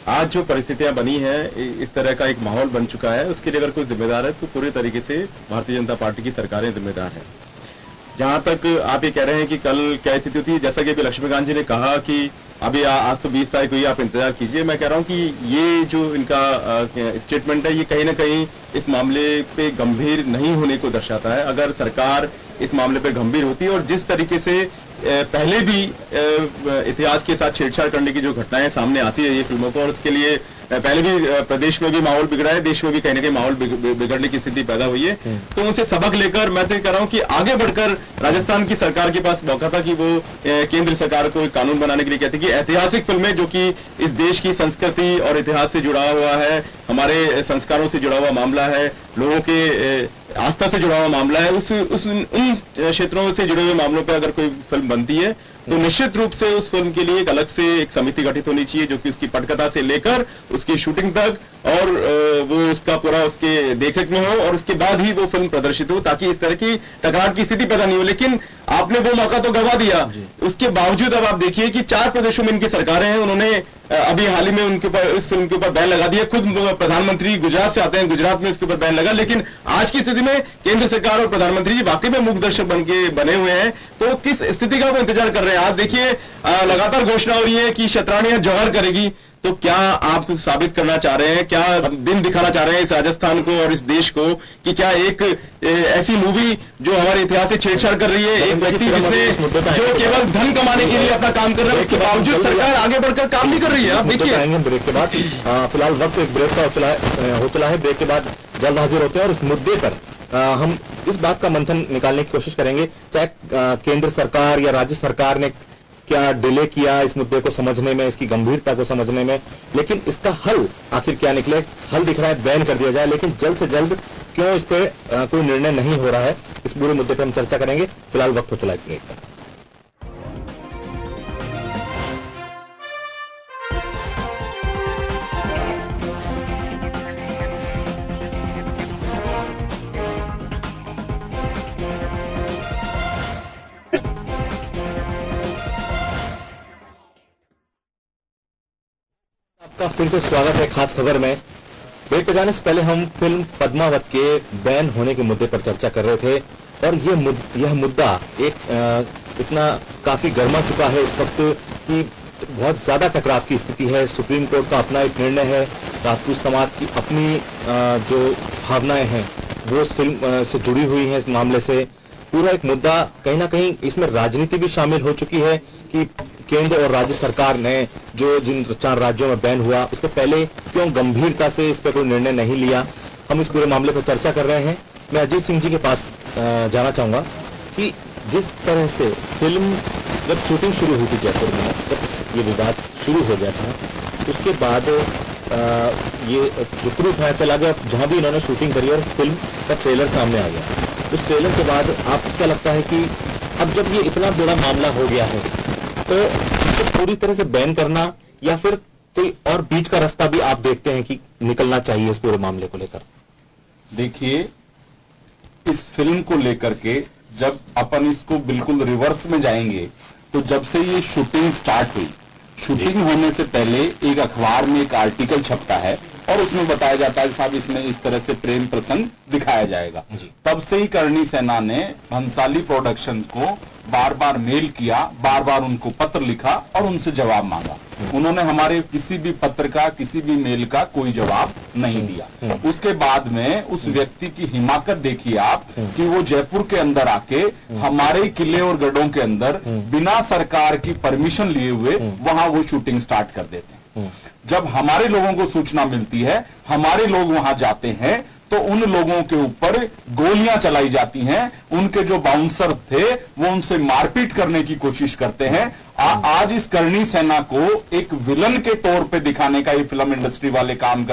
आज जो परिस्थितियां बनी है, इस तरह का एक माहौल बन चुका है, उसके लिए अगर कोई जिम्मेदार है तो पूरी तरीके से भारतीय जनता पार्टी की सरकारें जिम्मेदार है। जहां तक आप ये कह रहे हैं कि कल क्या स्थिति होती है, जैसा कि अभी लक्ष्मीकांत जी ने कहा कि अभी आज तो 20 तारीख हुई, आप इंतजार कीजिए। मैं कह रहा हूं कि ये जो इनका स्टेटमेंट है, ये कहीं ना कहीं इस मामले पे गंभीर नहीं होने को दर्शाता है। अगर सरकार इस मामले पे गंभीर होती है, और जिस तरीके से पहले भी इतिहास के साथ छेड़छाड़ करने की जो घटनाएं सामने आती है ये फिल्मों को, और उसके लिए पहले भी प्रदेश में भी माहौल बिगड़ा है, देश में भी कहीं ना कहीं माहौल बिगड़ने की स्थिति पैदा हुई है, तो उनसे सबक लेकर मैं तो कह रहा हूं कि आगे बढ़कर राजस्थान की सरकार के पास मौका था कि वो केंद्र सरकार को एक कानून बनाने के लिए कहती कि ऐतिहासिक फिल्में जो कि इस देश की संस्कृति और इतिहास से जुड़ा हुआ है, हमारे संस्कारों से जुड़ा हुआ मामला है, लोगों के आस्था से जुड़ा हुआ मामला है, उन क्षेत्रों से जुड़े हुए मामलों पर अगर कोई फिल्म बनती है तो निश्चित रूप से उस फिल्म के लिए एक अलग से एक समिति गठित होनी चाहिए, जो कि उसकी पटकथा से लेकर उसकी शूटिंग तक और वो उसका पूरा उसके देखरेख में हो, और उसके बाद ही वो फिल्म प्रदर्शित हो, ताकि इस तरह की टकरार की स्थिति पैदा नहीं हो। लेकिन आपने वो मौका तो गवा दिया। उसके बावजूद अब आप देखिए कि 4 प्रदेशों में इनकी सरकारें हैं, उन्होंने अभी हाल ही में उनके ऊपर इस फिल्म के ऊपर बैन लगा दिया। खुद प्रधानमंत्री गुजरात से आते हैं, गुजरात में इसके ऊपर बैन लगा। लेकिन आज की स्थिति में केंद्र सरकार और प्रधानमंत्री जी वाकई में मूकदर्शक बने हुए हैं, तो किस स्थिति का वो इंतजार कर रहे हैं? आज देखिए लगातार घोषणा हो रही है कि शतरानियां जौहर करेगी, तो क्या आप साबित करना चाह रहे हैं, क्या दिन दिखाना चाह रहे हैं इस राजस्थान को और इस देश को कि क्या एक ऐसी मूवी जो हमारे इतिहास से छेड़छाड़ कर रही है, एक व्यक्ति जिसने जो केवल धन कमाने के लिए अपना काम कर रहा है, उसके बावजूद सरकार आगे बढ़कर काम नहीं कर रही है? आप देखिए ब्रेक के बाद फिलहाल वक्त एक ब्रेक का हो चला है। ब्रेक के बाद जल्द हाजिर होते हैं और इस मुद्दे पर हम इस बात का मंथन निकालने की कोशिश करेंगे, चाहे केंद्र सरकार या राज्य सरकार ने क्या डिले किया इस मुद्दे को समझने में, इसकी गंभीरता को समझने में, लेकिन इसका हल आखिर क्या निकले। हल दिख रहा है बैन कर दिया जाए, लेकिन जल्द से जल्द क्यों इस पे कोई निर्णय नहीं हो रहा है, इस पूरे मुद्दे पर हम चर्चा करेंगे। फिलहाल वक्त हो चला है ब्रेक का। आपका फिर से स्वागत है खास खबर में। ब्रेक पे जाने से पहले हम फिल्म पद्मावत के बैन होने के मुद्दे पर चर्चा कर रहे थे, और यह मुद्दा इतना काफी गर्मा चुका है इस वक्त कि बहुत ज्यादा टकराव की स्थिति है। सुप्रीम कोर्ट का अपना एक निर्णय है, राजपूत समाज की अपनी जो भावनाएं हैं वो इस फिल्म से जुड़ी हुई हैं। इस मामले से पूरा एक मुद्दा कहीं ना कहीं इसमें राजनीति भी शामिल हो चुकी है कि केंद्र और राज्य सरकार ने जो जिन 4 राज्यों में बैन हुआ उसके पहले क्यों गंभीरता से इस पर कोई निर्णय नहीं लिया। हम इस पूरे मामले पर चर्चा कर रहे हैं। मैं अजीत सिंह जी के पास जाना चाहूंगा कि जिस तरह से फिल्म जब शूटिंग शुरू हुई थी जयपुर में, जब ये विवाद शुरू हो गया था, उसके बाद ये जो प्रूफ है चला गया जहां भी इन्होंने शूटिंग करी और फिल्म का ट्रेलर सामने आ गया। उस ट्रेलर के बाद आपको क्या लगता है कि अब जब ये इतना बड़ा मामला हो गया है तो इसको पूरी तरह से बैन करना या फिर कोई और बीच का रास्ता भी आप देखते हैं कि निकलना चाहिए इस पूरे मामले को लेकर? देखिए, इस फिल्म को लेकर के जब अपन इसको बिल्कुल रिवर्स में जाएंगे, तो जब से ये शूटिंग स्टार्ट हुई, शूटिंग होने से पहले एक अखबार में एक आर्टिकल छपता है और उसमें बताया जाता है साहब इसमें इस तरह से प्रेम प्रसंग दिखाया जाएगा। तब से ही करणी सेना ने भंसाली प्रोडक्शन को बार बार मेल किया, बार बार उनको पत्र लिखा और उनसे जवाब मांगा। उन्होंने हमारे किसी भी पत्र का, किसी भी मेल का कोई जवाब नहीं दिया। उसके बाद में उस व्यक्ति की हिमाकत देखिए आप कि वो जयपुर के अंदर आके हमारे किले और गढ़ों के अंदर बिना सरकार की परमिशन लिए हुए वहां वो शूटिंग स्टार्ट कर देते हैं। जब हमारे लोगों को सूचना मिलती है, हमारे लोग वहां जाते हैं, तो उन लोगों के ऊपर गोलियां चलाई जाती हैं। उनके जो बाउंसर थे वो उनसे मारपीट करने की कोशिश करते हैं। आज इस करणी सेना को एक विलन के तौर पे दिखाने का ये फिल्म इंडस्ट्री वाले काम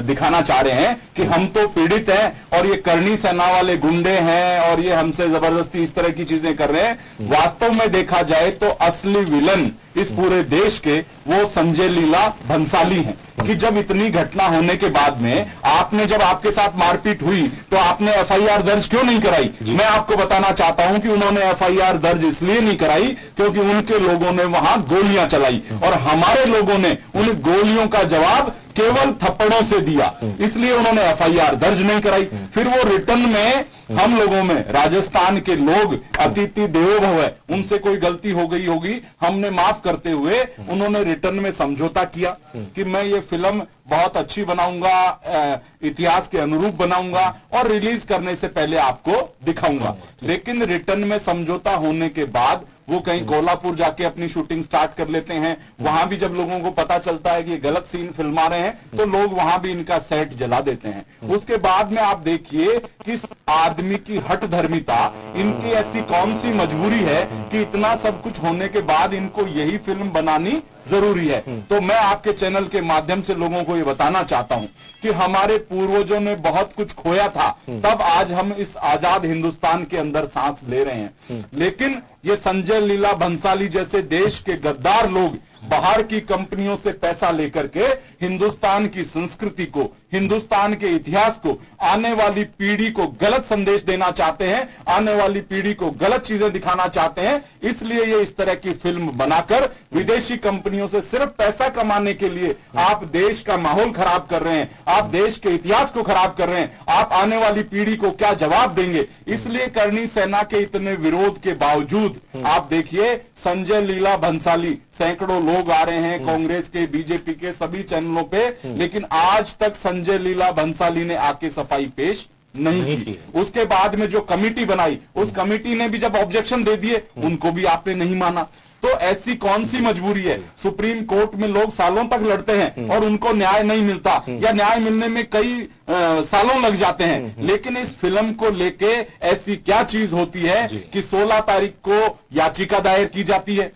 दिखाना चाह रहे हैं कि हम तो पीड़ित हैं और ये करणी सेना वाले गुंडे हैं और ये हमसे जबरदस्ती इस तरह की चीजें कर रहे हैं। वास्तव में देखा जाए तो असली विलन इस पूरे देश के वो संजय लीला भंसाली हैं कि जब इतनी घटना होने के बाद में आपने जब आपके साथ मारपीट हुई तो आपने एफआईआर दर्ज क्यों नहीं कराई? मैं आपको बताना चाहता हूं कि उन्होंने एफआईआर दर्ज इसलिए नहीं कराई क्योंकि उनके लोगों ने वहां गोलियां चलाई और हमारे लोगों ने उन गोलियों का जवाब केवल थप्पड़ों से दिया, इसलिए उन्होंने एफआईआर दर्ज नहीं कराई। फिर वो रिटर्न में हम लोगों में राजस्थान के लोग अतिथि देवो भव है, उनसे कोई गलती हो गई होगी, हमने माफ करते हुए उन्होंने रिटर्न में समझौता किया कि मैं ये फिल्म बहुत अच्छी बनाऊंगा, इतिहास के अनुरूप बनाऊंगा और रिलीज करने से पहले आपको दिखाऊंगा। लेकिन रिटर्न में समझौता होने के बाद वो कहीं कोल्हापुर जाके अपनी शूटिंग स्टार्ट कर लेते हैं। वहां भी जब लोगों को पता चलता है कि ये गलत सीन फिल्मा रहे हैं तो लोग वहां भी इनका सेट जला देते हैं। उसके बाद में आप देखिए कि इस आदमी की हठ धर्मिता, इनकी ऐसी कौन सी मजबूरी है कि इतना सब कुछ होने के बाद इनको यही फिल्म बनानी जरूरी है। तो मैं आपके चैनल के माध्यम से लोगों को ये बताना चाहता हूं कि हमारे पूर्वजों ने बहुत कुछ खोया था, तब आज हम इस आजाद हिंदुस्तान के अंदर सांस ले रहे हैं। लेकिन ये संजय लीला भंसाली जैसे देश के गद्दार लोग बाहर की कंपनियों से पैसा लेकर के हिंदुस्तान की संस्कृति को, हिंदुस्तान के इतिहास को, आने वाली पीढ़ी को गलत संदेश देना चाहते हैं, आने वाली पीढ़ी को गलत चीजें दिखाना चाहते हैं। इसलिए ये इस तरह की फिल्म बनाकर विदेशी कंपनियों से सिर्फ पैसा कमाने के लिए आप देश का माहौल खराब कर रहे हैं, आप देश के इतिहास को खराब कर रहे हैं। आप आने वाली पीढ़ी को क्या जवाब देंगे? इसलिए करणी सेना के इतने विरोध के बावजूद आप देखिए संजय लीला भंसाली, सैकड़ों लोग आ रहे हैं कांग्रेस के, बीजेपी के सभी चैनलों पे, लेकिन आज तक संजय लीला भंसाली ने आके सफाई पेश नहीं की। उसके बाद में जो कमेटी बनाई, उस कमेटी ने भी जब ऑब्जेक्शन दे दिए, उनको भी आपने नहीं माना। तो ऐसी कौन सी मजबूरी है? सुप्रीम कोर्ट में लोग सालों तक लड़ते हैं और उनको न्याय नहीं मिलता या न्याय मिलने में कई सालों लग जाते हैं। लेकिन इस फिल्म को लेके ऐसी क्या चीज होती है कि 16 तारीख को याचिका दायर की जाती है,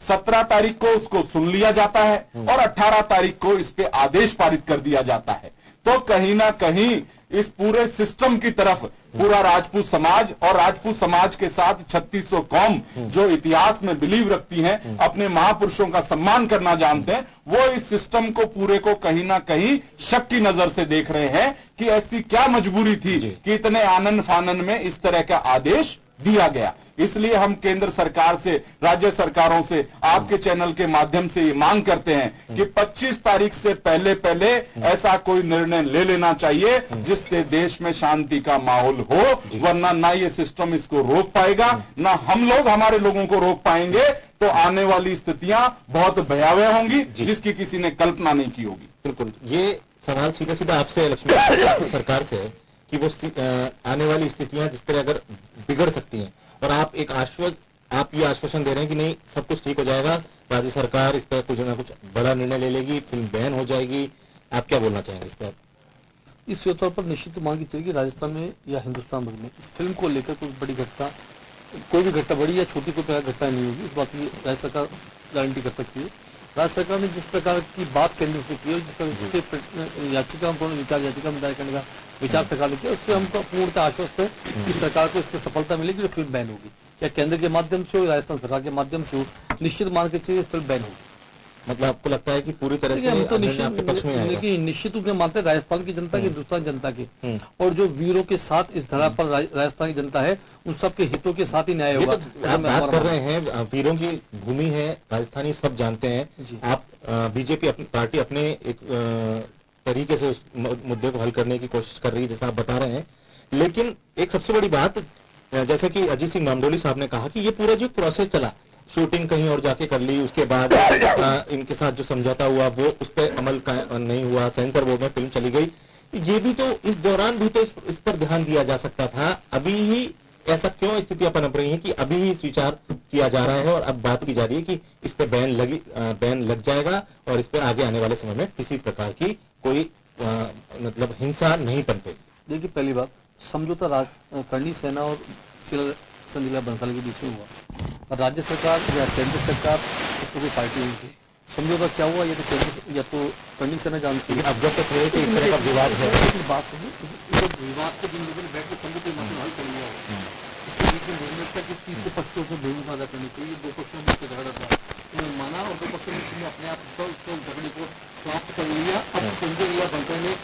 17 तारीख को उसको सुन लिया जाता है और 18 तारीख को इस पे आदेश पारित कर दिया जाता है। तो कहीं ना कहीं इस पूरे सिस्टम की तरफ पूरा राजपूत समाज और राजपूत समाज के साथ 3600 कौम जो इतिहास में बिलीव रखती हैं, अपने महापुरुषों का सम्मान करना जानते हैं, वो इस सिस्टम को पूरे को कहीं ना कहीं शक की नजर से देख रहे हैं कि ऐसी क्या मजबूरी थी कि इतने आनन फानन में इस तरह का आदेश दिया गया। इसलिए हम केंद्र सरकार से, राज्य सरकारों से, आपके चैनल के माध्यम से ये मांग करते हैं कि 25 तारीख से पहले ऐसा कोई निर्णय ले लेना चाहिए जिससे देश में शांति का माहौल हो, वरना ना ये सिस्टम इसको रोक पाएगा, ना हम लोग हमारे लोगों को रोक पाएंगे। तो आने वाली स्थितियां बहुत भयावह होंगी जिसकी किसी ने कल्पना नहीं की होगी। बिल्कुल, ये सवाल सीधा सीधा आपसे लक्ष्मी सरकार से है कि वो आने वाली स्थितियां जिस तरह अगर बिगड़ सकती हैं और आप ये आश्वासन दे रहे हैं कि नहीं सब कुछ ठीक हो जाएगा, राज्य सरकार इस पर कुछ ना कुछ बड़ा निर्णय ले लेगी, फिल्म बैन हो जाएगी, आप क्या बोलना चाहेंगे इस पर? इस तौर पर निश्चित मान की चलेगी राजस्थान में या हिंदुस्तान भर में इस फिल्म को लेकर कोई बड़ी घटना, कोई भी घटना बड़ी या छोटी कोई घटना नहीं होगी, इस बात की राज्य सरकार गारंटी कर सकती है। राज्य सरकार ने जिस प्रकार की बात केंद्र से की है, जिस प्रकार याचिका विचार याचिका में दायर करने का विचार सरकार ने किया, उससे हमको पूर्णतः आश्वस्त है कि सरकार को इस पर सफलता मिलेगी और फिल्म बैन होगी। क्या केंद्र के माध्यम से हो, राजस्थान सरकार के माध्यम से हो, निश्चित मान के चलिए फिल्म बैन होगी। मतलब आपको लगता है कि पूरी तरह से हम तो निश्चित रूप से मानते हैं राजस्थान की जनता की, हिंदुस्तान जनता की, और जो वीरों के साथ इस धरा पर राजस्थान की जनता है, उन सबके हितों के साथ ही न्याय होगा। आप बात कर रहे हैं, वीरों की भूमि है राजस्थानी, सब जानते हैं। आप बीजेपी पार्टी अपने एक तरीके से उस मुद्दे को हल करने की कोशिश कर रही है जैसा आप बता रहे हैं, लेकिन एक सबसे बड़ी बात, जैसा कि अजीत सिंह मामडोली साहब ने कहा कि ये पूरा जो प्रोसेस चला, शूटिंग कहीं और जाके कर ली, उसके बाद इनके साथ जो समझौता हुआ वो उस पर अमल नहीं हुआ, सेंसर बोर्ड में फिल्म चली गई, ये भी तो इस दौरान भी तो इस पर ध्यान दिया जा सकता था। अभी ही ऐसा क्यों स्थितियां पनप रही हैं कि अभी ही इस विचार किया जा रहा है और अब बात की जा रही है कि इस पर बैन लग जाएगा और इस पर आगे आने वाले समय में किसी प्रकार की कोई मतलब हिंसा नहीं पनपेगी? देखिए, पहली बात, समझौता करणी सेना और संजय लीला भंसाली के बीच में हुआ, और राज्य सरकार या केंद्र सरकार तो कोई पार्टी नहीं थी। समझौता क्या हुआ, ये तो केंद्र या तो करणी सेना जानती है। अवगत तो थे कि इस तरह का विवाद है, बात सुनिए, विवाद को जिन लोगों ने बैठ के समझौते मतलब हल कर लिया हो, इसके बीच में मुझे लगता है कि तीसरे पक्ष को उसमें भूमिका अदा करनी चाहिए। दो पक्षों में झगड़ा था, उन्होंने माना और दो पक्षों ने अपने आप झगड़े को समाप्त कर लिया। अब संजय लीला भंसाली ने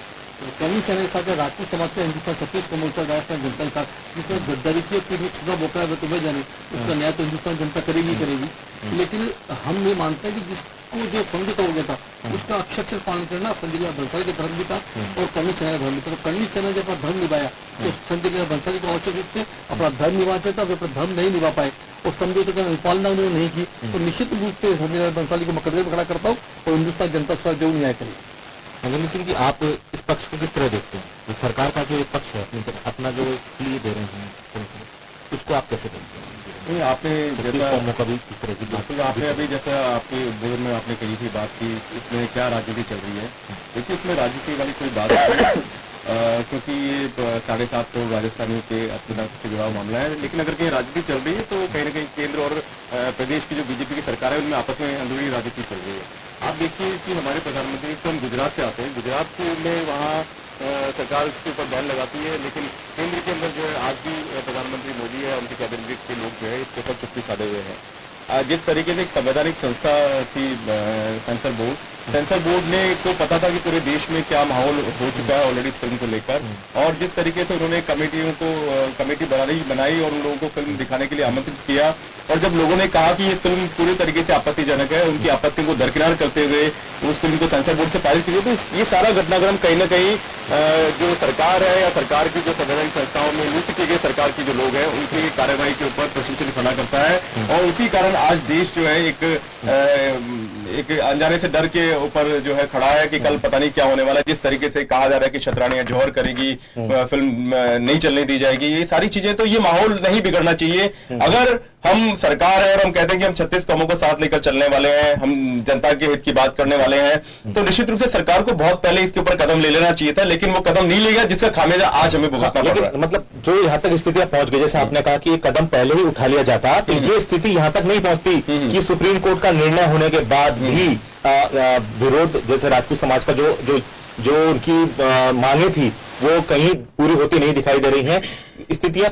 करणी सेना के साथ राजपूत समाज का हिंदुस्तान छत्तीस को मोर्चा राजस्थान जनता के साथ जिसमें गद्दारी की पीठ में छुपा बोका है तुम्हें जाने, उसका न्याय तो हिंदुस्तान जनता करेगी करेगी। लेकिन हम ये मानते हैं कि जिसको जो समझौता हो गया था उसका अक्षर पालन करना संजय लीला भंसाली का धर्म भी था और करणी सेना का धर्म भी था। तो करणी सेना जब अपना धर्म निभाया तो संजय लीला भंसाली को औचित्य रूप से अपना धर्म निभा चाहता, वे अपना धर्म नहीं निभा पाए और समझौते का पालना उन्होंने नहीं की, तो निश्चित रूप से संजय लीला भंसाली को मकदमे में खड़ा करता हूँ और हिंदुस्तान जनता उसका जो न्याय करेगी। मंगेंद्र सिंह जी, आप इस पक्ष को किस तरह देखते हैं? तो सरकार का जो एक पक्ष है अपना जो प्ली दे रहे हैं उसको आप कैसे देखते हैं? आपने जैसा का भी किस तरह की बात, आपने अभी जैसा आपके बोर्ड में आपने कही थी बात की इसमें क्या राजनीति चल रही है, देखिए इसमें राजनीति वाली कोई बात नहीं क्योंकि ये 7.5 करोड़ राजस्थानियों के अस्मिता से जुड़ा हुआ मामला है। लेकिन अगर कहीं राजनीति चल रही है तो कहीं ना कहीं केंद्र और प्रदेश की जो बीजेपी की सरकार है उनमें आपस में अंदरूनी राजनीति चल रही है। आप देखिए कि हमारे प्रधानमंत्री तो हम गुजरात से आते हैं, गुजरात में वहाँ सरकार इसके ऊपर बैन लगाती है, लेकिन केंद्र के अंदर जो है आज भी प्रधानमंत्री मोदी है, उनके कैबिनेट के लोग जो है इसके ऊपर चुप्पी साधे हुए हैं। जिस तरीके से एक संवैधानिक संस्था थी सेंसर बोर्ड ने को पता था कि पूरे देश में क्या माहौल हो चुका है ऑलरेडी फिल्म को लेकर, और जिस तरीके से उन्होंने कमेटी बनाई और उन लोगों को फिल्म दिखाने के लिए आमंत्रित किया, और जब लोगों ने कहा कि ये फिल्म पूरी तरीके से आपत्तिजनक है, उनकी आपत्ति को दरकिनार करते हुए उस फिल्म को सेंसर बोर्ड से पारित किया। तो ये सारा घटनाक्रम कहीं ना कहीं जो सरकार है या सरकार की जो संवैधानिक संस्थाओं में नियुक्त किए गए सरकार के जो लोग हैं उनकी कार्रवाई के ऊपर प्रश्नचिन्ह खड़ा करता है, और उसी कारण आज देश जो है एक अनजाने से डर के ऊपर जो है खड़ा है कि कल पता नहीं क्या होने वाला है। जिस तरीके से कहा जा रहा है कि शतरानियां जौहर करेगी, फिल्म नहीं चलने दी जाएगी, ये सारी चीजें, तो ये माहौल नहीं बिगड़ना चाहिए। अगर हम सरकार है और हम कहते हैं कि हम 36 कौमों को साथ लेकर चलने वाले हैं, हम जनता के हित की बात करने वाले हैं, तो निश्चित रूप से सरकार को बहुत पहले इसके ऊपर कदम ले लेना चाहिए था, लेकिन वो कदम नहीं लिया जिसका खामियाजा आज हमें भुगतना पड़ रहा है। मतलब जो यहाँ तक स्थितियां पहुंच गई, जैसे आपने कहा कि ये कदम पहले ही उठा लिया जाता तो ये स्थिति यहाँ तक नहीं पहुंचती कि सुप्रीम कोर्ट का निर्णय होने के बाद भी विरोध, जैसे राजपूत समाज का जो उनकी मांगे थी वो कहीं पूरी होती नहीं दिखाई दे रही हैं। स्थितियां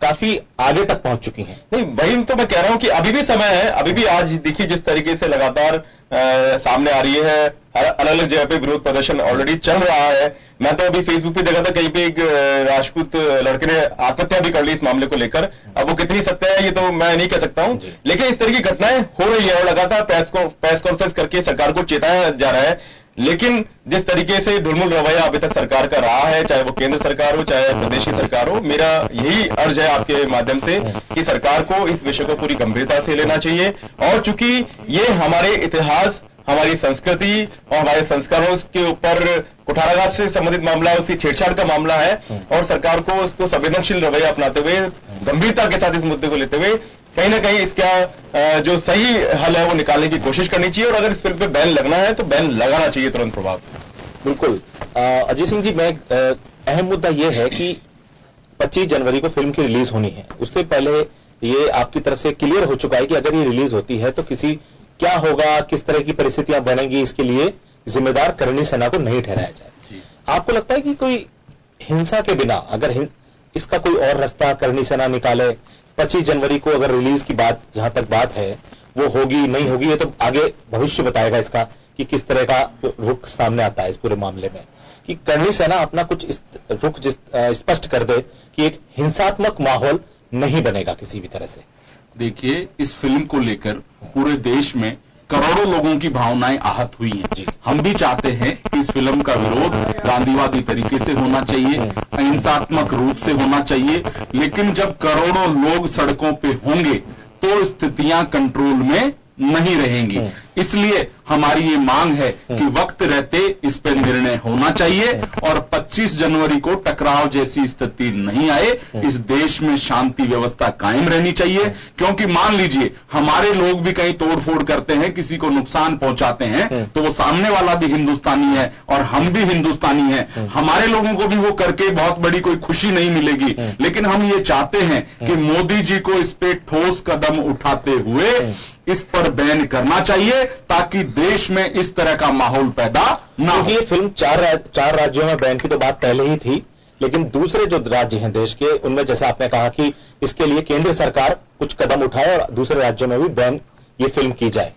काफी आगे तक पहुंच चुकी हैं। नहीं, वही तो मैं कह रहा हूं कि अभी भी समय है, अभी भी आज देखिए जिस तरीके से लगातार सामने आ रही है, अलग अलग जगह पे विरोध प्रदर्शन ऑलरेडी चल रहा है। मैं तो अभी फेसबुक पे देखा था कहीं पे एक राजपूत लड़के ने आत्महत्या भी कर ली इस मामले को लेकर। अब वो कितनी सत्य है ये तो मैं नहीं कह सकता हूं, लेकिन इस तरह की घटनाएं हो रही है और लगातार प्रेस कॉन्फ्रेंस करके सरकार को चेताया जा रहा है। लेकिन जिस तरीके से ढुलमुल रवैया अभी तक सरकार का रहा है, चाहे वो केंद्र सरकार हो चाहे प्रदेश की सरकार हो, मेरा यही अर्ज है आपके माध्यम से कि सरकार को इस विषय को पूरी गंभीरता से लेना चाहिए। और चूंकि ये हमारे इतिहास, हमारी संस्कृति और हमारे संस्कारों के ऊपर कुठाराघात से संबंधित मामला, उसकी छेड़छाड़ का मामला है, और सरकार को उसको संवेदनशील रवैया अपनाते हुए, गंभीरता के साथ इस मुद्दे को लेते हुए कहीं ना कहीं इसका जो सही हल है वो निकालने की कोशिश करनी चाहिए। और अगर इस फिल्म पे बैन लगना है तो बैन लगाना चाहिए तुरंत प्रभाव से। बिल्कुल। अजय सिंह जी, मैं अहम मुद्दा यह है कि 25 जनवरी को फिल्म की रिलीज होनी है, उससे पहले ये आपकी तरफ से क्लियर हो चुका है कि अगर ये रिलीज होती है तो क्या होगा, किस तरह की परिस्थितियां बनेंगी, इसके लिए जिम्मेदार करणी सेना को नहीं ठहराया जाए। आपको लगता है कि कोई हिंसा के बिना अगर इसका कोई और रास्ता करणी सेना निकाले, 25 जनवरी को अगर रिलीज की बात, जहां तक बात है, वो होगी नहीं होगी, ये तो आगे भविष्य बताएगा इसका कि किस तरह का रुख सामने आता है इस पूरे मामले में, कि करणी सेना अपना कुछ रुख स्पष्ट कर दे कि एक हिंसात्मक माहौल नहीं बनेगा किसी भी तरह से। देखिए, इस फिल्म को लेकर पूरे देश में करोड़ों लोगों की भावनाएं आहत हुई हैं। हम भी चाहते हैं कि इस फिल्म का विरोध गांधीवादी तरीके से होना चाहिए, अहिंसात्मक रूप से होना चाहिए, लेकिन जब करोड़ों लोग सड़कों पे होंगे तो स्थितियां कंट्रोल में नहीं रहेंगी। इसलिए हमारी ये मांग है कि वक्त रहते इस पर निर्णय होना चाहिए और 25 जनवरी को टकराव जैसी स्थिति नहीं आए। इस देश में शांति व्यवस्था कायम रहनी चाहिए, क्योंकि मान लीजिए हमारे लोग भी कहीं तोड़फोड़ करते हैं, किसी को नुकसान पहुंचाते हैं, तो वो सामने वाला भी हिंदुस्तानी है और हम भी हिंदुस्तानी हैं। हमारे लोगों को भी वो करके बहुत बड़ी कोई खुशी नहीं मिलेगी, लेकिन हम ये चाहते हैं कि मोदी जी को इस पे ठोस कदम उठाते हुए इस पर बैन करना चाहिए, ताकि देश में इस तरह का माहौल पैदा ना हो। ये फिल्म चार राज्यों में बैन की तो बात पहले ही थी, लेकिन दूसरे जो राज्य हैं देश के, उनमें जैसे आपने कहा कि इसके लिए केंद्र सरकार कुछ कदम उठाए और दूसरे राज्यों में भी बैन ये फिल्म की जाए।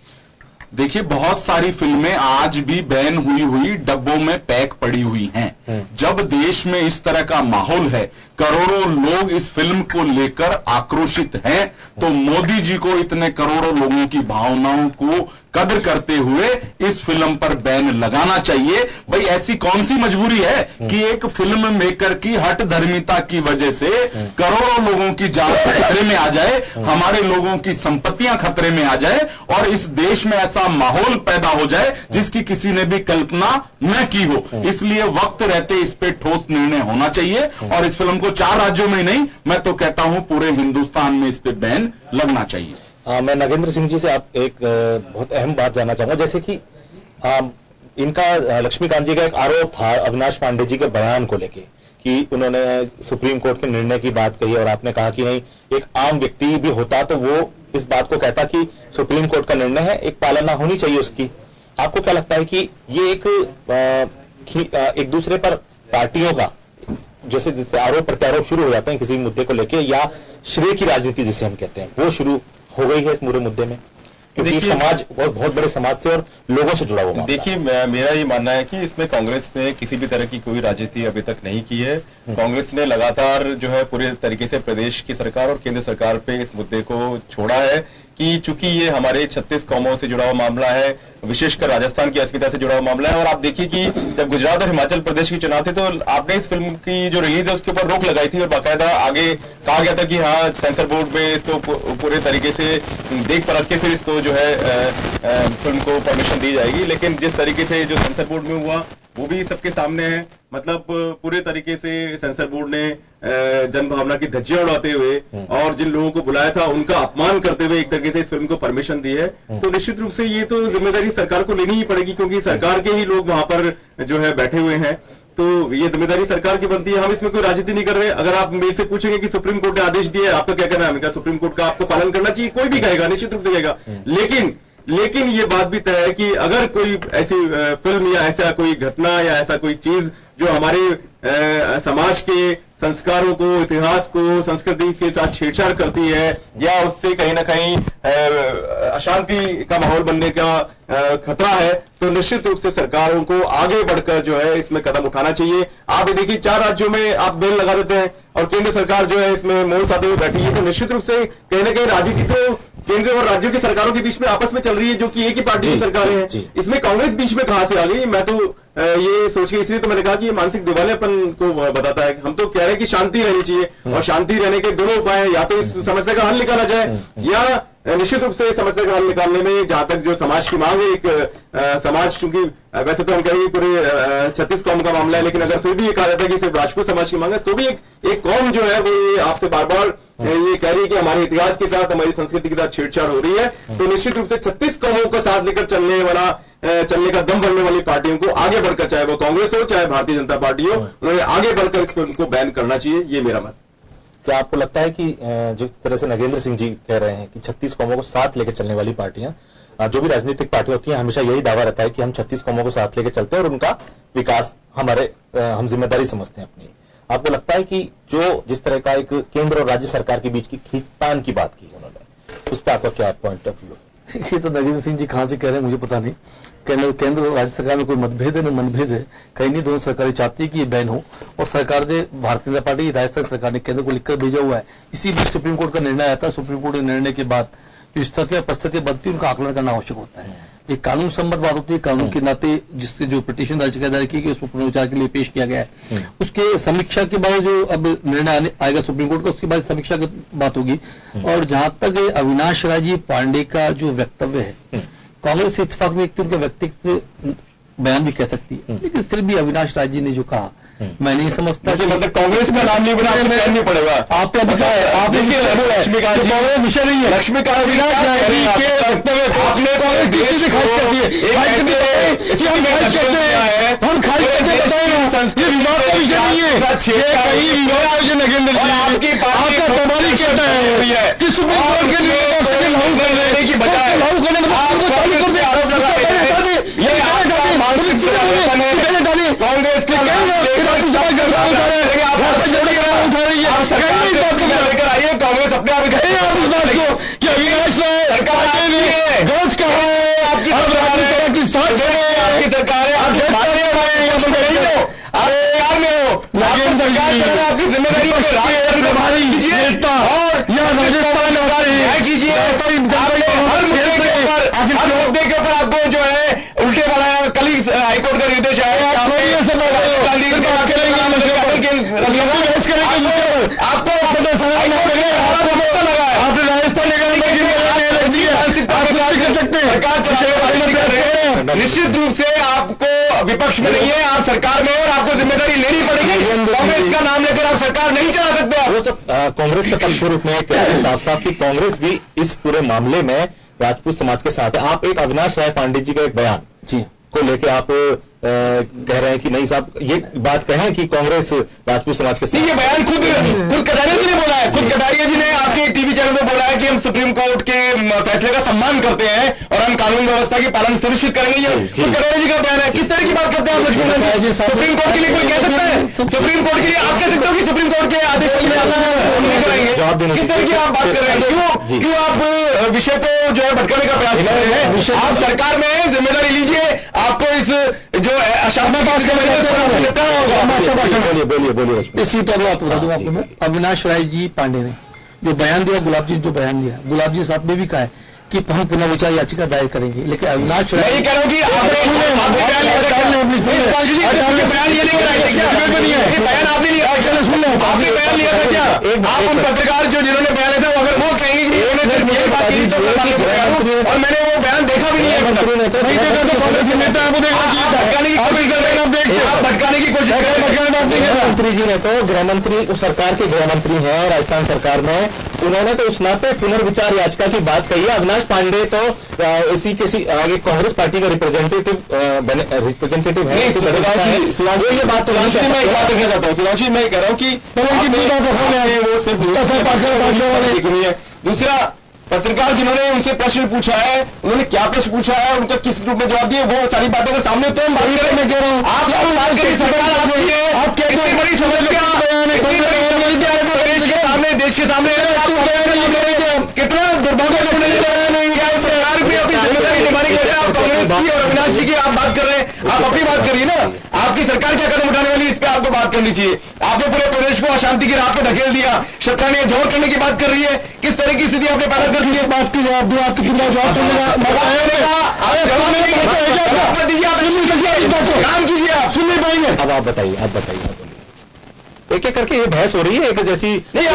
देखिए, बहुत सारी फिल्में आज भी बैन हुई डब्बों में पैक पड़ी हुई हैं। जब देश में इस तरह का माहौल है, करोड़ों लोग इस फिल्म को लेकर आक्रोशित हैं, तो मोदी जी को इतने करोड़ों लोगों की भावनाओं को कदर करते हुए इस फिल्म पर बैन लगाना चाहिए। भाई, ऐसी कौन सी मजबूरी है कि एक फिल्म मेकर की हट धर्मिता की वजह से करोड़ों लोगों की जान खतरे में आ जाए, हमारे लोगों की संपत्तियां खतरे में आ जाए और इस देश में ऐसा माहौल पैदा हो जाए जिसकी किसी ने भी कल्पना न की हो। इसलिए वक्त रहते इस पे ठोस निर्णय होना चाहिए और इस फिल्म को 4 राज्यों में नहीं, मैं तो कहता हूं पूरे हिंदुस्तान में इस पे बैन लगना चाहिए। मैं नागेंद्र सिंह जी से आप एक बहुत अहम बात जानना चाहूंगा, जैसे कि इनका लक्ष्मीकांत जी का एक आरोप था अविनाश पांडे जी के बयान को लेके कि उन्होंने सुप्रीम कोर्ट के निर्णय की बात कही और आपने कहा कि नहीं, एक आम व्यक्ति भी होता तो वो इस बात को कहता कि सुप्रीम कोर्ट का निर्णय है, एक पालना होनी चाहिए उसकी। आपको क्या लगता है कि ये एक दूसरे पर पार्टियों का जैसे जिससे आरोप प्रत्यारोप शुरू हो जाते हैं किसी मुद्दे को लेके, या श्रेय की राजनीति जिसे हम कहते हैं, वो शुरू हो गई है इस पूरे मुद्दे में? क्योंकि समाज बहुत बड़े समाज से और लोगों से जुड़ा हुआ। देखिए, मेरा ये मानना है कि इसमें कांग्रेस ने किसी भी तरह की कोई राजनीति अभी तक नहीं की है। कांग्रेस ने लगातार जो है पूरे तरीके से प्रदेश की सरकार और केंद्र सरकार पे इस मुद्दे को छोड़ा है कि चूंकि ये हमारे 36 कौमों से जुड़ा हुआ मामला है, विशेषकर राजस्थान की अस्मिता से जुड़ा हुआ मामला है। और आप देखिए कि जब गुजरात और हिमाचल प्रदेश के चुनाव थे तो आपने इस फिल्म की जो रिलीज है उसके ऊपर रोक लगाई थी और बाकायदा आगे कहा गया था कि हाँ, सेंसर बोर्ड में इसको पूरे तरीके से देख परख के फिर इसको जो है फिल्म को परमिशन दी जाएगी। लेकिन जिस तरीके से जो सेंसर बोर्ड में हुआ वो भी सबके सामने है। मतलब पूरे तरीके से सेंसर बोर्ड ने जनभावना की धज्जियां उड़ाते हुए और जिन लोगों को बुलाया था उनका अपमान करते हुए एक तरीके से इस फिल्म को परमिशन दी है। तो निश्चित रूप से ये तो जिम्मेदारी सरकार को लेनी ही पड़ेगी, क्योंकि सरकार के ही लोग वहां पर जो है बैठे हुए हैं, तो ये जिम्मेदारी सरकार की बनती है। हम इसमें कोई राजनीति नहीं कर रहे। अगर आप मेरे से पूछेंगे कि सुप्रीम कोर्ट ने आदेश दिया है, आपका क्या कहना है? हमने कहा सुप्रीम कोर्ट का आपको पालन करना चाहिए, कोई भी कहेगा, निश्चित रूप से कहेगा। लेकिन ये बात भी तय है कि अगर कोई ऐसी फिल्म या ऐसा कोई घटना या ऐसा कोई चीज जो हमारे समाज के संस्कारों को, इतिहास को, संस्कृति के साथ छेड़छाड़ करती है या उससे कहीं ना कहीं अशांति का माहौल बनने का खतरा है, तो निश्चित रूप से सरकारों को आगे बढ़कर जो है इसमें कदम उठाना चाहिए। आप ये देखिए, 4 राज्यों में आप बैन लगा देते हैं और केंद्र सरकार जो है इसमें मौन साधे हुए बैठी है, तो निश्चित रूप से कहीं ना कहीं राजनीति तो केंद्र और राज्यों की सरकारों के बीच में आपस में चल रही है, जो कि एक ही पार्टी की सरकारें हैं। इसमें कांग्रेस बीच में कहां से आ गई? मैं तो ये सोच के, इसलिए तो मैंने कहा कि ये मानसिक दिवालियापन को बताता है। हम तो कह रहे हैं कि शांति रहनी चाहिए और शांति रहने के दोनों उपाय हैं, या तो इस समस्या का हल निकाला जाए या निश्चित रूप से समस्या का हल निकालने में जहां तक जो समाज की मांग है, एक समाज, चूंकि वैसे तो हम कहेंगे पूरे 36 कौम का मामला है, लेकिन अगर फिर भी ये कहा जाता है कि सिर्फ राजपूत समाज की मांग है, तो भी एक कौम जो है वो ये आपसे बार बार ये कह रही है कि हमारे इतिहास के साथ, हमारी संस्कृति के साथ छेड़छाड़ हो रही है, तो निश्चित रूप से 36 कौमों का साथ लेकर चलने का दम भरने वाली पार्टियों को आगे बढ़कर, चाहे वो कांग्रेस हो चाहे भारतीय जनता पार्टी हो, उन्होंने आगे बढ़कर इस फिल्म को बैन करना चाहिए। ये मेरा मत। क्या आपको लगता है कि जिस तरह से नागेंद्र सिंह जी कह रहे हैं कि 36 कौमों को साथ लेकर चलने वाली पार्टियां, जो भी राजनीतिक पार्टियां होती हैं, हमेशा यही दावा रहता है कि हम 36 कौमों को साथ लेकर चलते हैं और उनका विकास हम जिम्मेदारी समझते हैं अपनी। आपको लगता है कि जो जिस तरह का एक केंद्र और राज्य सरकार के बीच की खींचतान की बात की उन्होंने, उस पर आपका क्या पॉइंट ऑफ व्यू है? ये तो नागेंद्र सिंह जी कहां से कह रहे हैं मुझे पता नहीं। केंद्र और राज्य सरकार में कोई मतभेद है, न मनभेद है, कहीं नहीं। दोनों सरकारें चाहती है कि ये बैन हो और सरकार ने, भारतीय जनता पार्टी राजस्थान सरकार ने केंद्र को लिखकर भेजा हुआ है। इसी बीच सुप्रीम कोर्ट का निर्णय आया था। सुप्रीम कोर्ट के निर्णय के बाद जो स्थितियां परिस्थितियां बनती है उनका आकलन करना आवश्यक होता है। एक कानून सम्मत बात होती है, कानून के नाते जिससे जो पिटीशन याचिका दायर की गई उसको पुनर्विचार के लिए पेश किया गया है, उसके समीक्षा के बाद जो अब निर्णय आएगा सुप्रीम कोर्ट का, उसके बाद समीक्षा की बात होगी। और जहां तक अविनाश राय जी पांडे का जो वक्तव्य है कांग्रेस से इत्तेफाक व्यक्ति उनके व्यक्तिगत बयान भी कह सकती है, लेकिन फिर भी अविनाश राय जी ने जो कहा मैं नहीं समझता कि मतलब कांग्रेस का नाम नहीं बना चैन नहीं पड़ेगा। आपने अभी कहा है, आप देखिए लक्ष्मीकांत जी कांग्रेस विषय नहीं है, लक्ष्मीकांत जी के वक्तव्य को आपने कांग्रेस किसी से खारिज कर दिए, हम खारिज करते हैं, हम खारिज करते बताएगा ये विवाद का विषय नहीं है, कहीं विवाद आयोजन नगेंद्र जी आपका कमाल ही कहता है कि सुप्रीम कोर्ट के निर्णय से लागू करने की बजाय लागू करने में चालू कर दिया आरोप लगा रहे हैं, ये कांग्रेस के लेकर आइए, कांग्रेस अपने आप कहे आप इस बात को कि अविनाश सरकार गलत कहा है, आपकी सरकार है, आप सरकार में हो, सरकार आपकी जिम्मेदारी नेता और यहाँ राजस्थान कीजिए, हर मुद्दे के ऊपर आपको जो है उल्टे बनाया। कल ही हाईकोर्ट का निर्देश आया आपको निश्चित रूप से आपको विपक्ष में नहीं है, आप सरकार में और आपको जिम्मेदारी लेनी पड़ेगी। कांग्रेस का नाम लेकर आप सरकार नहीं चला सकते। वो तो कांग्रेस का पक्ष रूप में साफ साफ की कांग्रेस भी इस पूरे मामले में राजपूत समाज के साथ है। आप एक अविनाश राय पांडे जी का एक बयान जी को लेके आप कह रहे हैं कि नहीं साहब ये बात कहें कि कांग्रेस राजपूत समाज के साथ। ये बयान खुद कटारिया जी ने बोला है, खुद कटारिया जी ने आपके टीवी चैनल में बोला है कि हम सुप्रीम कोर्ट के फैसले का सम्मान करते हैं और हम कानून व्यवस्था की पालन सुनिश्चित करेंगे। ये खुद कटारिया जी का बयान है। किस तरह की बात करते हैं आप लक्ष्मण जी? सुप्रीम कोर्ट के लिए कोई कह सकता है? सुप्रीम कोर्ट के लिए आप कह सकते हो कि सुप्रीम कोर्ट के आदेश नहीं करेंगे? किस तरह की आप बात कर रहे हैं? क्यों आप विषय को जो है भटकाने का प्रयास कर रहे हैं? आप सरकार में जिम्मेदारी लीजिए, आपको इस जो बोलिए इसी पर बात बता दूं आपको मैं। अविनाश राय जी पांडे ने जो बयान दिया, गुलाब जी जो बयान दिया, गुलाब जी साहब ने भी कहा है कि हम पुनः विचार याचिका दायर करेंगे, लेकिन अविनाश राय कह रहा हूं कि बयान आपने लिया, आपने बयान लिया था क्या? आप उन पत्रकार जो जिन्होंने बयान लिया था अगर वो कहेंगे कि उन्होंने सिर्फ यही बात की तो और मैंने वो बयान देखा भी नहीं है, आप भटकाने की कोशिश कर रहे हैं। गृहमंत्री जी ने तो गृहमंत्री सरकार के गृहमंत्री हैं राजस्थान सरकार में, उन्होंने तो उस नाते पुनर्विचार याचिका की बात कही है। अविनाश पांडे तो इसी किसी आगे कांग्रेस पार्टी का रिप्रेजेंटेटिव है। ये बात सुधांशु मैं एक बात रखना चाहता हूँ, सुधांशु मैं कह रहा हूँ कि वो सिर्फ दूसरा पत्रकार जिन्होंने उनसे प्रश्न पूछा है, उन्होंने क्या प्रश्न पूछा है, उनका किस रूप में जवाब दिया, वो सारी बातों के सामने तो हम बात करें। मैं कह रहा हूँ आप बात करिए, सरकार आप कितनी बड़ी समस्या देश के सामने कितना दुर्भाग्यपूर्ण है। सरकार भी अपनी जिम्मेदारी निभाने के लिए आप कांग्रेस की और अविनाश जी की आप बात कर रहे हैं, आप अपनी बात करिए ना। आपकी सरकार क्या कदम उठाने वाली, इस पे आपको बात करनी चाहिए। आपने पूरे प्रदेश को अशांति की राह पे धकेल दिया, सरकार ने जोर करने की बात कर रही है। किस तरह की स्थिति आपने पैदा कर दी है? बात की जवाब दो, आपकी जवाब काम कीजिए, आप सुन नहीं पाएंगे। अब आप बताइए, आप एक एक करके ये बहस हो रही है एक जैसी नहीं।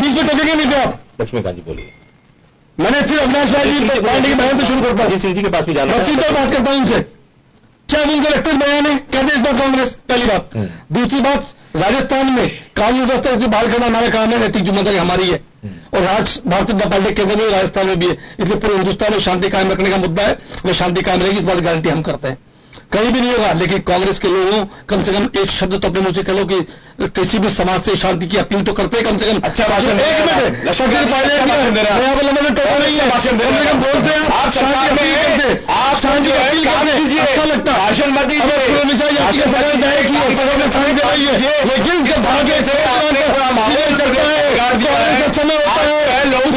बीच में टोकेंगे नहीं थे आप। लक्ष्मीकांत जी बोलिए। मैंने सिर्फ अविनाश राय जी पांडे के बयान से शुरू करता हूँ, सिंह जी के पास भी जाना, मैं सीधा बात करता हूँ उनसे। क्या उनका इलेक्टेड बयान है? कहते इस बात कांग्रेस, पहली बात। दूसरी बात, राजस्थान में कानून व्यवस्था को बहाल करना हमारा काम है, नैतिक जिम्मेदारी हमारी है और भारतीय जनता पार्टी केंद्र में राजस्थान में भी है, इसलिए पूरे हिंदुस्तान में शांति कायम रखने का मुद्दा है, वो शांति कायम रहेगी, इस बात की गारंटी हम करते हैं। कहीं भी नहीं होगा, लेकिन कांग्रेस के लोगों कम से कम एक शब्द तो अपने मुंह से कह लो कि किसी भी समाज से शांति की अपील तो करते हैं कम से कम। अच्छा भाषण बोलते हैं आप शांति अच्छा लगता है, भाषण मत दीजिए, लेकिन जब भाग्य से चलता है समय होता है लोगों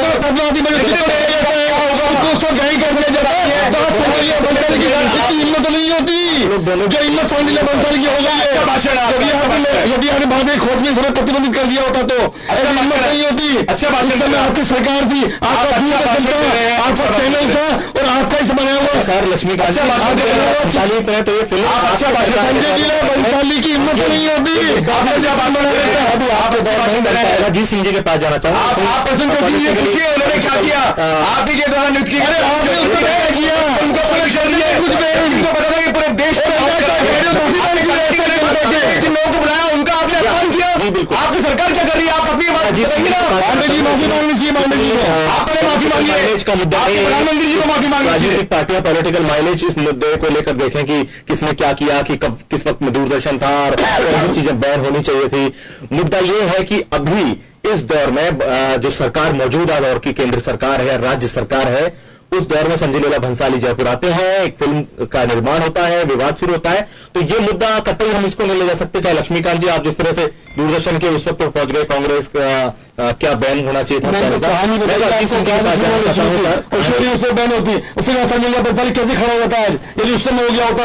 हिम्मत नहीं होती, जो हिम्मत शांति बंसल की हो गई है। भाषण यदि आपने भारतीय खोज में समय प्रतिबंधित कर दिया होता तो हिम्मत नहीं होती। अच्छा भाषण में आपकी सरकार थी, आपका चैनल था और आपका ही बनाया हुआ सर लक्ष्मीकांत अच्छा भाषण दे रहे हो बंसाली इतने तो ये फिल्म आप अच्छा भाषण संजय लीला बंसाली की हिम्मत नहीं होती आप अच्छा भाषण बना रहे हैं अभी आप नहीं कर पाएगा जी सिंह जी के पास जाना चाहूँ आप प्रसन्न सिंह जी पूछिए उन्होंने क्या किया आप ही के द्वारा नियुक्त किया उनको कुछ उनको पता था कि पूरे देश को लोगों को बुलाया उनका आपने अपमान किया आपकी सरकार क्या कर रही है आप अपनी बात माफी मांगनी चाहिए आपने माफी मांगी है का मुद्दा प्रधानमंत्री जी को माफी मांगनी चाहिए राजनीतिक पार्टियां पॉलिटिकल माइलेज इस मुद्दे को लेकर देखें कि किसने क्या किया कि कब किस वक्त में दूरदर्शन था और ऐसी चीजें बैन होनी चाहिए थी। मुद्दा ये है कि अभी इस दौर में जो सरकार मौजूदा दौर की केंद्र सरकार है राज्य सरकार है उस दौर में संजय लीला भंसाली जयपुर आते हैं एक फिल्म का निर्माण होता है विवाद शुरू होता है तो ये मुद्दा कतई हम इसको नहीं ले जा सकते। चाहे लक्ष्मीकांत जी आप जिस तरह से दूरदर्शन के उस वक्त पहुंच गए कांग्रेस का क्या बैन होना चाहिए था उससे बैन होती फिर संजय लीला भंसाली कैसे खड़ा होता है आज यदि उस समय हो गया होता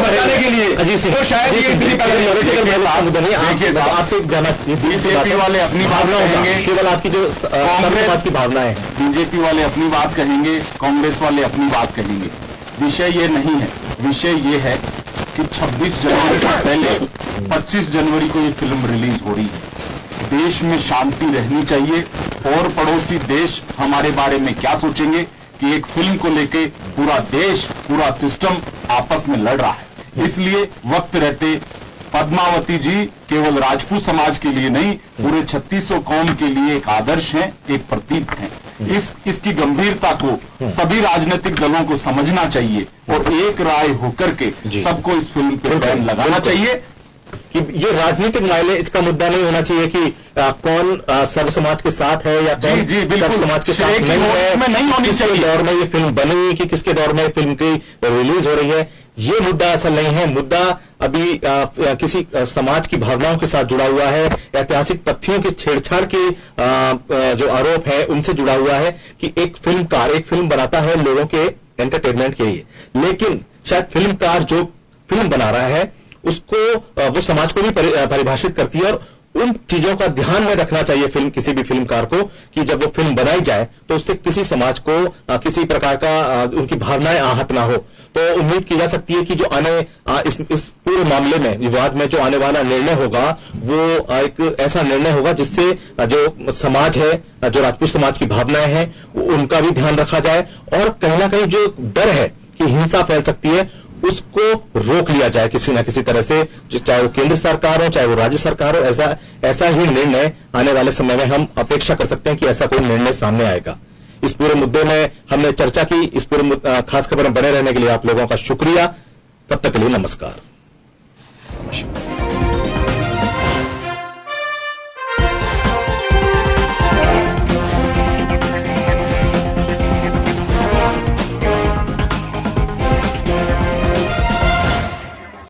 बचाने के लिए तो शायद आपसे जाना बीजेपी वाले अपनी भावना कहेंगे केवल आपकी जो कांग्रेस की भावनाएं हैं बीजेपी वाले अपनी बात कहेंगे कांग्रेस वाले अपनी बात कहेंगे विषय ये नहीं है विषय ये है कि 26 जनवरी से पहले 25 जनवरी को ये फिल्म रिलीज हो रही है। देश में शांति रहनी चाहिए और पड़ोसी देश हमारे बारे में क्या सोचेंगे कि एक फिल्म को लेके पूरा देश पूरा सिस्टम आपस में लड़ रहा है। इसलिए वक्त रहते पद्मावती जी केवल राजपूत समाज के लिए नहीं पूरे 3600 कौम के लिए एक आदर्श हैं एक प्रतीक हैं। इसकी गंभीरता को सभी राजनीतिक दलों को समझना चाहिए और एक राय होकर के सबको इस फिल्म पे बैन लगाना चाहिए कि ये राजनीतिक माइलेज का मुद्दा नहीं होना चाहिए कि कौन सर्व समाज के साथ है या कौन सर्व समाज के साथ नहीं है नहीं होनी चाहिए दौर में ये फिल्म बनी कि किसके दौर में फिल्म की रिलीज हो रही है ये मुद्दा असल नहीं है। मुद्दा अभी किसी समाज की भावनाओं के साथ जुड़ा हुआ है ऐतिहासिक तथ्यों की छेड़छाड़ के जो आरोप है उनसे जुड़ा हुआ है कि एक फिल्मकार एक फिल्म बनाता है लोगों के एंटरटेनमेंट के लिए लेकिन शायद फिल्मकार जो फिल्म बना रहा है उसको वो समाज को भी परिभाषित करती है और उन चीजों का ध्यान में रखना चाहिए फिल्म किसी भी फिल्मकार को कि जब वो फिल्म बनाई जाए तो उससे किसी समाज को किसी प्रकार का उनकी भावनाएं आहत ना हो। तो उम्मीद की जा सकती है कि जो आने इस पूरे मामले में विवाद में जो आने वाला निर्णय होगा वो एक ऐसा निर्णय होगा जिससे जो समाज है जो राजपूत समाज की भावनाएं हैं उनका भी ध्यान रखा जाए और कहीं ना कहीं जो डर है कि हिंसा फैल सकती है उसको रोक लिया जाए किसी ना किसी तरह से चाहे वो केंद्र सरकार हो चाहे वो राज्य सरकार हो। ऐसा ही निर्णय आने वाले समय में हम अपेक्षा कर सकते हैं कि ऐसा कोई निर्णय सामने आएगा। इस पूरे मुद्दे में हमने चर्चा की। इस पूरे खास खबर में बने रहने के लिए आप लोगों का शुक्रिया। तब तक के लिए नमस्कार।